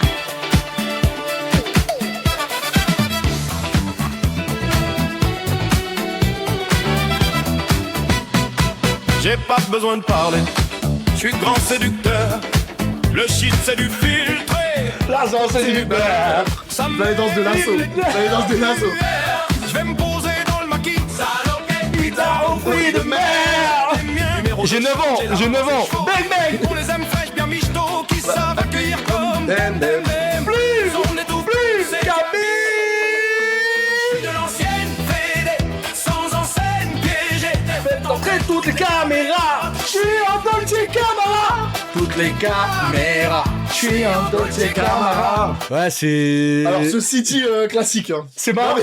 J'ai pas besoin de parler, je suis grand séducteur. Le shit c'est du filtré, L'agence, c'est du beurre. ça me Dans les danses de l'assaut. Dans les danses de l'assaut. Je vais me poser dans le maquis, Pizza aux fruits de mer. J'ai 9 ans. Bang bang. On les aime fraîches, bien michto, qui savent accueillir comme Dem, dem. plus. On est tout plus, c'est Camille. De l'ancienne fédé, sans enseigne piégée. Faites entrer toutes les caméras. Je suis un Dolce Camara. Toutes les caméras. Je suis un Dolce Camara. Ouais, c'est... Alors, ce city classique, hein. c'est marrant,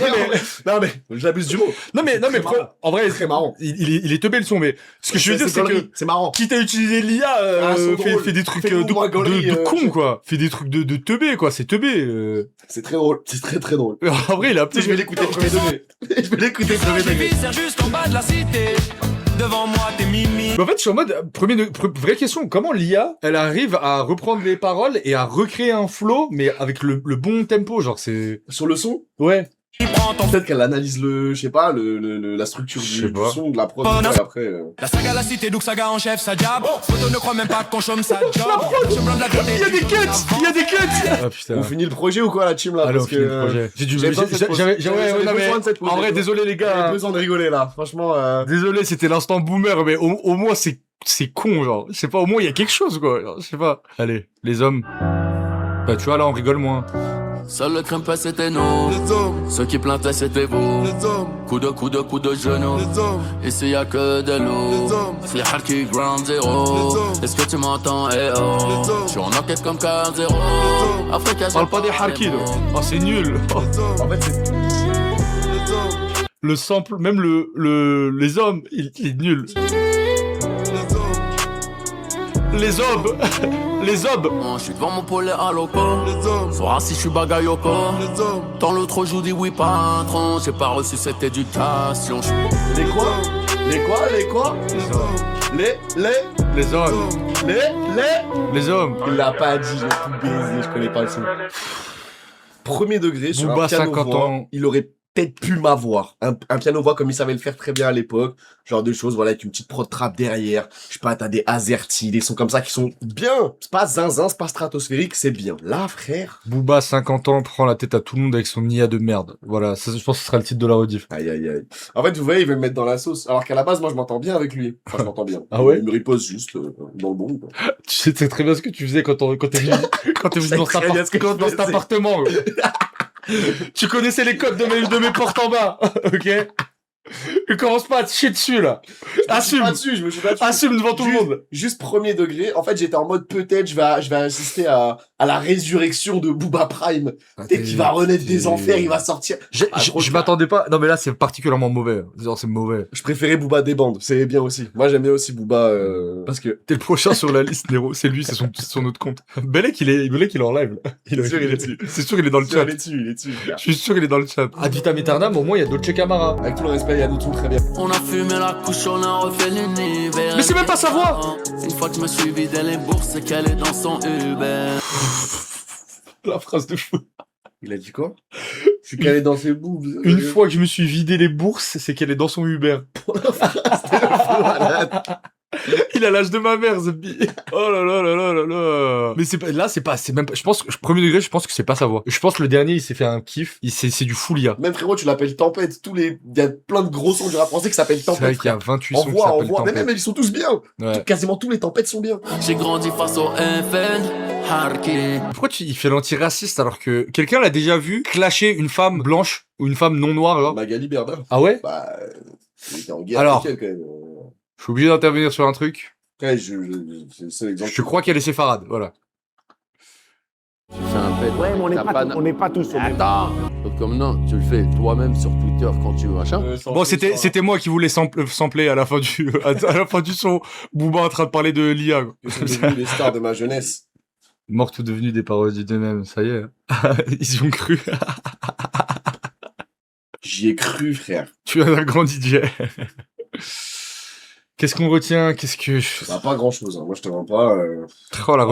Non, mais j'abuse du mot. non, mais très marrant. en vrai, Très marrant. il est teubé le son, mais ce que je veux dire, c'est que, connerie, c'est marrant. quitte à utiliser l'IA, c'est drôle. fait des trucs Fais-nous moins gaulerie, de con, quoi. Fait des trucs de teubé, quoi. C'est teubé. C'est très drôle. C'est très très drôle. En vrai, il a Tu sais, je vais l'écouter premier degré. Je vais l'écouter premier degré. C'est juste en bas de la cité. Devant moi, t'es mimi. Mais en fait, je suis en mode, vraie question, comment l'IA, elle arrive à reprendre les paroles et à recréer un flow, mais avec le bon tempo, genre c'est... Sur le son, Ouais. Il prend ton peut-être qu'elle analyse je sais pas, la structure Je sais du pas. son, de la prod, Oh, non. et après... La saga la cité, donc saga en chef, ça diable. Photo ne croit même pas qu'on chôme sa job. Je blâme la vérité. Il y a des cuts. Il y a des cuts. Ah putain. On finit le projet ou quoi la team là? Allez, on Parce finit le que projet. J'ai dû. j'avais besoin de cette pause. En vrai, désolé les J'avais gars. besoin de rigoler là. Franchement. Désolé, c'était l'instant boomer, mais au moins c'est con, genre. Je sais pas, au moins il y a quelque chose, quoi. Genre, je sais pas. Allez, les hommes. Bah, tu vois, là, on rigole moins. Seul le crème c'était nous. Ceux qui plantaient c'était vous. Coup de genou. Ici y'a que de l'eau. C'est hard qui ground zéro. Est-ce que tu m'entends? Eh oh. J'suis en enquête comme K0. Africa, Parle pas des harkis, là. Oh, c'est nul. En fait, c'est. Le sample, même les hommes, il est nul. Les hommes. Les hommes. Je suis devant mon poulet à loco. Soir si je suis bagayoko. Tant l'autre joue dit oui patron. J'ai pas reçu cette éducation. Les quoi? Les quoi? Les hommes. Les hommes. Il l'a pas dit, j'ai tout baisé, je connais pas le son. Premier degré sur Booba, un piano 50 voix, ans. il aurait peut-être pu m'avoir. Un piano voix comme il savait le faire très bien à l'époque. Genre de choses, voilà, avec une petite prod trap derrière. Je sais pas, t'as des Azerty, des sons comme ça qui sont bien. C'est pas zinzin, c'est pas stratosphérique, c'est bien. Là, frère. Booba, 50 ans, prend la tête à tout le monde avec son IA de merde. Voilà, ça, je pense que ce sera le titre de la rediff. Aïe, aïe, aïe. En fait, vous voyez, il veut me mettre dans la sauce. Alors qu'à la base, moi, je m'entends bien avec lui. Enfin, je m'entends bien. Ah ouais? Il me riposte juste dans le bon. Quoi. Tu sais très bien ce que tu faisais quand t'es venu dans cet appartement. Gros. Tu connaissais les codes de mes portes en bas, ok? Tu commences pas à te chier dessus, là. Assume. Je me suis pas dessus. Assume devant tout le monde. Juste premier degré. En fait, j'étais en mode peut-être je vais assister à la résurrection de Booba Prime. Peut-être qu'il va renaître des enfers, il va sortir. Je m'attendais pas. Non, mais là, c'est particulièrement mauvais. Genre, c'est mauvais. Je préférais Booba des bandes. C'est bien aussi. Moi, j'aime bien aussi Booba, parce que. T'es le prochain sur la liste, Nero. C'est lui, c'est son autre compte. Belek, il est en live, là. C'est sûr, il est dessus. C'est sûr, il est dans le chat. Il est dessus. Je suis sûr, il est dans le chat. Ad vitam aeternam, au moins, il y a Dolce Camara. Avec tout le respect, il y a d'autres sons très bien. On a fumé la couche, on a refait l'univers. Mais c'est même pas sa voix. Une fois que je me suis vidé les bourses, c'est qu'elle est dans son Uber. La phrase de fou. Il a dit quoi? C'est qu'elle est dans ses boobs. Une fois que je me suis vidé les bourses, c'est qu'elle est dans son Uber. Il a l'âge de ma mère, Zebbi. Oh là là là là là là. Mais c'est même pas, je pense, premier degré, je pense que c'est pas sa voix. Je pense que le dernier, il s'est fait un kiff. C'est du full IA. Même frérot, tu l'appelles Tempête. Il y a plein de gros sons du rap français qui s'appellent Tempête. C'est vrai qu'il y a 28 sons qui s'appellent Tempête. Mais même, ils sont tous bien. Ouais. Quasiment tous les Tempêtes sont bien. J'ai grandi face au FN, Harky. Pourquoi il fait l'antiraciste alors que quelqu'un l'a déjà vu clasher une femme blanche ou une femme non noire, genre? Magali Berda. Ah ouais? Bah, il était en guerre Alors, avec elle, quand même. Je suis obligé d'intervenir sur un truc. Ouais, c'est l'exemple. Je crois qu'elle est séfarade, voilà. Tu fais un pet. Ouais, mais on n'est pas tous au même. Attends. Comme non, tu le fais toi-même sur Twitter quand tu veux, machin. Bon, c'était moi qui voulais sampler à la fin du son. Booba en train de parler de l'IA. Ils sont devenus les stars de ma jeunesse. Morts tout devenus des parodies d'eux-mêmes, ça y est. Ils y ont cru. J'y ai cru, frère. Tu es un grand DJ. Qu'est-ce qu'on retient? Bah, pas grand chose, hein. Moi je te mens pas. Oh, la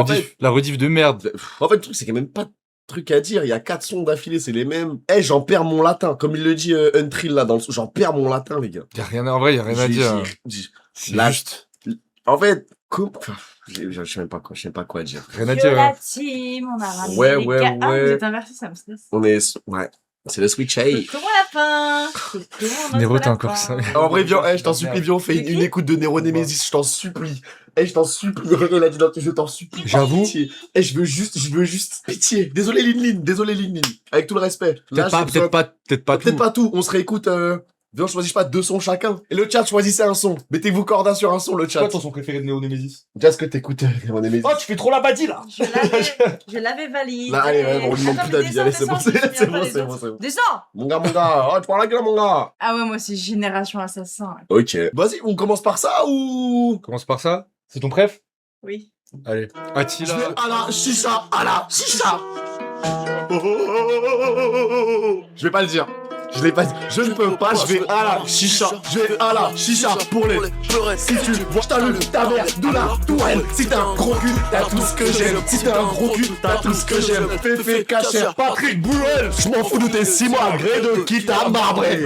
rediff de merde. En fait, le truc, c'est qu'il n'y a même pas de truc à dire. Il y a 4 sons d'affilée, c'est les mêmes. J'en perds mon latin. Comme il le dit Untrill là dans le son. J'en perds mon latin, les gars. En vrai, y a rien à dire. C'est juste. En fait, je sais même pas quoi dire. Rien à dire. La team, on a ramené Ouais. Ah, vous êtes inversé, ça me stresse. Ouais. C'est le switch, hey. Comment la fin? Nero, t'as encore ça. En vrai, viens, je t'en supplie, viens, on fait une écoute de Nero Nemesis, je t'en supplie. Je t'en supplie, il a dit je t'en supplie. J'avoue. Je veux juste pitié. Désolé, Lin. Avec tout le respect. Peut-être pas tout. On se réécoute, viens, on choisit pas 2 sons chacun. Et le chat, choisissez un son. Mettez-vous corda sur un son, le chat. C'est quoi ton son préféré de Neo Nemesis? Déjà, ce que t'écoutes, Nero Nemesis. Oh, tu fais trop la badie, là! Je l'avais validé. Là, allez, on lui demande plus d'avis. Allez, c'est bon. Descends! Mon gars. Oh, tu parles la gueule, mon gars. Ah ouais, moi, c'est Génération Assassin. Ok. Vas-y, on commence par ça ou? Commence par ça? C'est ton préf? Oui. Allez. Je Attila. vais à la chicha. Je vais pas le dire. Je l'ai pas dit. Je ne peux pas, je vais à la chicha. Je vais à la chicha pour les pleurer. Si tu vois, t'allumes ta mère de la tourelle. Si t'as un gros cul, t'as tout ce que j'aime. Si t'as un gros cul, t'as tout ce que j'aime. Féfé, cachère, Patrick Bruel. Je m'en fous de tes 6 mois, gré de qui t'a marbré.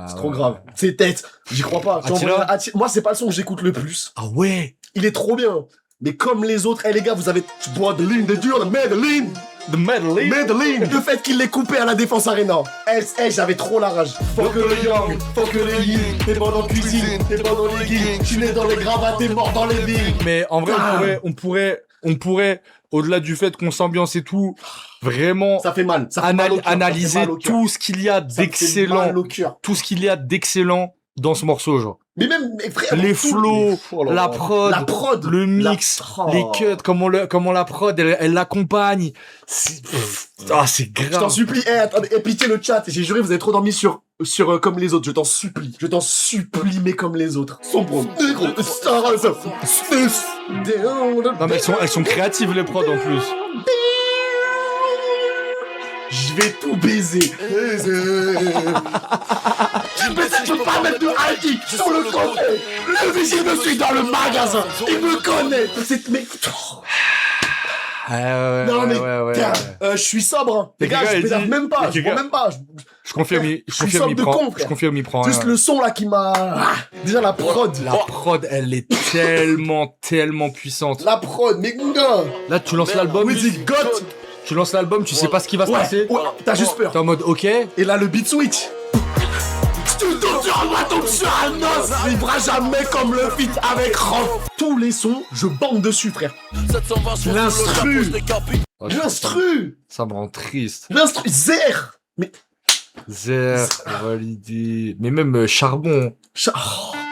C'est trop grave. C'est tête. J'y crois pas. Attila. Moi, c'est pas le son que j'écoute le plus. Ah ouais! Il est trop bien. mais comme les autres. Eh les gars, vous avez bois de ligne de dur, de Medellin. The Medellin. Medellin. Le fait qu'il l'ait coupé à la Défense Arena. J'avais trop la rage. Fuck les young, fuck les yin. T'es pas dans la cuisine, t'es pas dans les guilles. Tu n'es dans les gravats, t'es mort dans les villes. Mais en vrai, on pourrait, au-delà du fait qu'on s'ambiance et tout, vraiment ça fait mal. Ça fait mal au cœur, analyser tout ce qu'il y a d'excellent, tout ce qu'il y a d'excellent dans ce morceau, genre. Mais même, frère, les flows, la prod, le mix, les cuts, comment la prod, elle l'accompagne. C'est grave. Je t'en supplie, attendez, pitié le chat. J'ai juré, vous avez trop dormi sur comme les autres. Je t'en supplie, mais comme les autres. Sombre, négro, non mais elles sont créatives les prods en plus. Je vais tout baiser. Mais ça, tu peux pas mettre de high sur le côté. Le vigile me suit dans le magasin. Il me connaît. C'est mec. Non mais je suis sobre. Hein. Les gars, je pédale même pas. Je prends même pas. Je confirme, il prend. Juste le son là qui m'a. Déjà la prod. La prod, elle est tellement puissante. La prod, mais gars. Là, tu lances l'album. Tu lances l'album, tu sais pas ce qui va se passer. Ouais, t'as juste peur. T'es en mode ok. Et là, le beat switch. Tu tombes sur moi, tombe sur un os. Vivra jamais comme le feat avec Rof. Tous les sons, je bande dessus, frère. L'instru. Ça me rend triste. L'instru. Zer. Mais. Zer, validé. Mais même Charbon.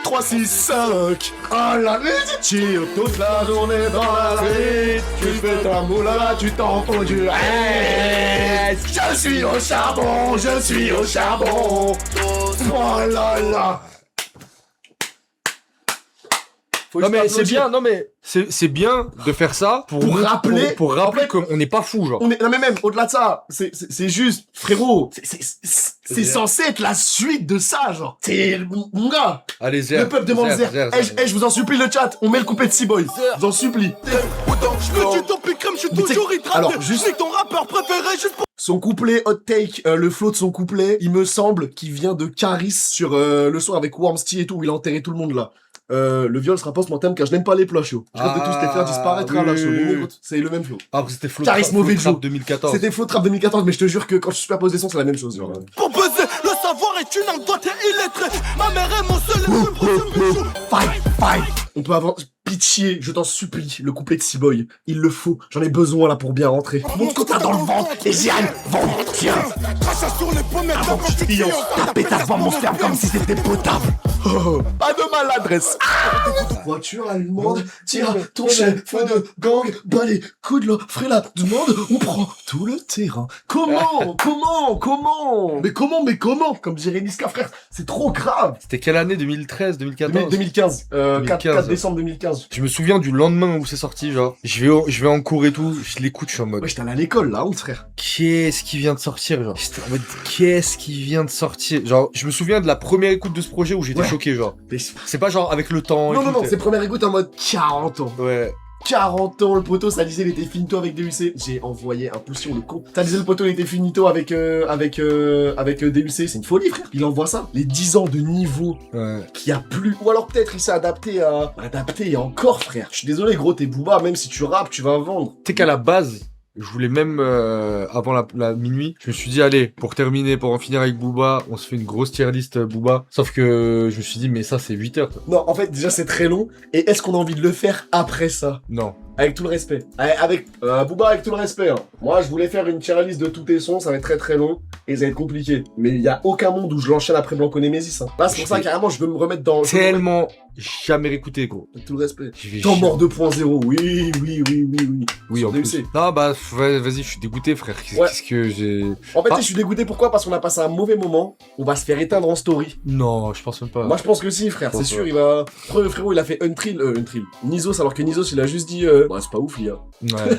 3, 6, 5. Ah la musique. Tire toute la journée dans la street. Tu fais ta moula, tu t'en fous du reste. Je suis au charbon. Oh là là. Non mais c'est bien, c'est bien de faire ça pour rappeler qu'on n'est pas fou, genre. Non mais même au-delà de ça, c'est juste, frérot, c'est censé être la suite de ça, genre. C'est mon gars. Allez Zer. Le peuple demande Zer. Je vous en supplie le chat, on met le couplet de C-Boy. Je vous en supplie. Je veux du top crème, je suis toujours hydraté. Alors juste c'est ton rappeur préféré juste pour. Son couplet hot take, le flow de son couplet, il me semble qu'il vient de Caris sur le son avec Wormsty et tout où il a enterré tout le monde là. Le viol sera post-mortem car je n'aime pas les ploches, yo. Je rêve de tous les faire disparaître à la show. C'est le même flow. C'était Flow Caris mauvais Trap 2014. C'était Flow Trap 2014, mais je te jure que quand je superpose des sons, c'est la même chose, genre. Pour baiser, le savoir est une arme, toi t'es illettré. Ma mère est mon seul et plus bijou. Fight. On peut avoir pitié, je t'en supplie, le couplet de C-Boy. Il le faut, j'en ai besoin là pour bien rentrer. Monte que t'as dans le ventre et j'y aille. Tiens. Crachat sur les pommettes, Avant que tu fiances, tapez ta devant mon sperme comme si c'était potable. Pas de maladresse. Voiture allemande, tire ton chef de gang, bas les coups de la frère demande, on prend tout le terrain. Comment Mais comment comme dirait Niska, frère, c'est trop grave. C'était quelle année? 2013, 2014? 2015. 4 décembre 2015. Je me souviens du lendemain où c'est sorti, genre. Je vais en cours et tout, je l'écoute, je suis en mode. Ouais, j'étais allé à l'école là, honte frère. Qu'est-ce qui vient de sortir, genre? J'étais en mode, qu'est-ce qui vient de sortir? Genre, je me souviens de la première écoute de ce projet où j'étais choqué, genre. C'est pas genre avec le temps. Non, c'est première écoute en mode 40 ans. Ouais. 40 ans, le poteau, ça disait il était finito avec DUC. J'ai envoyé un pouce sur le con. Ça disait le poteau il était finito avec DUC. C'est une folie, frère. Il envoie ça. Les 10 ans de niveau qui a plus. Ou alors peut-être il s'est adapté et encore, frère. Je suis désolé, gros, t'es Booba. Même si tu rappes, tu vas vendre. Tu sais qu'à la base, je voulais même, avant la minuit, je me suis dit, allez, pour en finir avec Booba, on se fait une grosse tier list Booba. Sauf que je me suis dit, mais ça, c'est 8 heures. Toi. Non, en fait, déjà, c'est très long. Et est-ce qu'on a envie de le faire après ça? Non. Avec tout le respect. Avec Booba, avec tout le respect. Hein. Moi, je voulais faire une tier list de tous tes sons, ça va être très très long et ça va être compliqué. Mais il y a aucun monde où je l'enchaîne après Blanco Nemesis. Hein. Là, c'est pour ça carrément, je veux me remettre dans. Tellement jamais réécouté, gros. Avec tout le respect. Temps mort 2.0. Oui. Oui, en plus. Non, bah, vas-y, je suis dégoûté, frère. Qu'est-ce que j'ai. En fait, je suis dégoûté. Pourquoi? Parce qu'on a passé un mauvais moment. On va se faire éteindre en story. Non, je pense même pas. Moi, je pense que si, frère. C'est sûr, il va. Frérot, il a fait Untrill. Nizos, alors que Nizos, il a juste dit. Bah, c'est pas ouf, les gars. Ouais.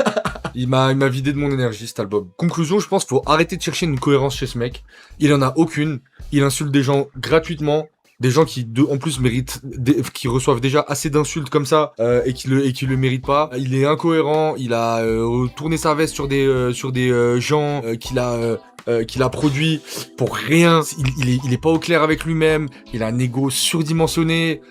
Il m'a vidé de mon énergie, cet album. Conclusion, je pense qu'il faut arrêter de chercher une cohérence chez ce mec. Il en a aucune. Il insulte des gens gratuitement. Des gens qui, en plus, méritent, qui reçoivent déjà assez d'insultes comme ça, et qui le méritent pas. Il est incohérent. Il a tourné sa veste sur des gens qu'il a qu'il a produit pour rien. Il est pas au clair avec lui-même. Il a un ego surdimensionné.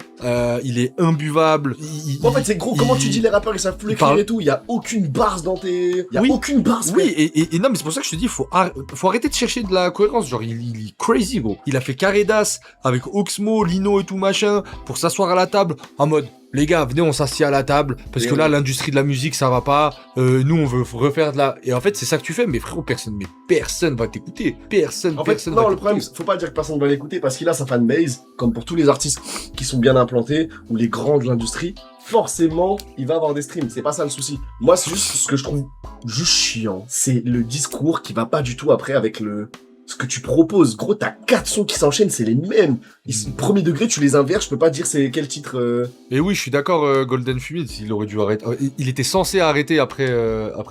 Il est imbuvable. En fait, c'est gros. Comment tu dis les rappeurs ils savent plus écrire et tout? Il y a aucune barre dans tes. Il y a aucune barre. Oui, et non, mais c'est pour ça que je te dis, faut arrêter de chercher de la cohérence. Genre, il est crazy, gros. Il a fait carré d'as avec Oxmo, Lino et tout machin pour s'asseoir à la table en mode. Les gars, venez, on s'assied à la table, parce que là, l'industrie de la musique, ça va pas. Nous, on veut refaire de la... Et en fait, c'est ça que tu fais, mais frérot, personne va t'écouter. Personne va t'écouter. Non, le problème, faut pas dire que personne va l'écouter, parce qu'il a sa fanbase, comme pour tous les artistes qui sont bien implantés, ou les grands de l'industrie, forcément, il va avoir des streams. C'est pas ça le souci. Moi, c'est juste ce que je trouve juste chiant. C'est le discours qui va pas du tout après avec ce que tu proposes. Gros, t'as 4 sons qui s'enchaînent, c'est les mêmes. Premier degré, tu les inverses, je peux pas dire c'est quel titre. Et oui, je suis d'accord, Golden Fumid, il aurait dû arrêter. Il était censé arrêter après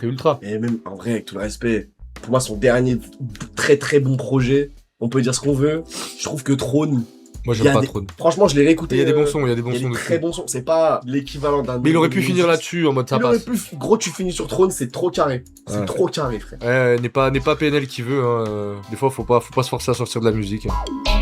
Ultra. Et même, en vrai, avec tout le respect, pour moi, son dernier très très bon projet, on peut dire ce qu'on veut. Je trouve que Throne... Moi, j'aime pas Throne. Franchement, je l'ai réécouté. Il y a des bons sons, il y a des bons sons. Très bons sons. C'est pas l'équivalent d'un... Mais il aurait pu finir là-dessus, en mode ça passe. Gros, tu finis sur Throne, c'est trop carré. C'est trop carré, frère. Ouais, n'est pas PNL qui veut, hein. Des fois, faut pas se forcer à sortir de la musique. Hein.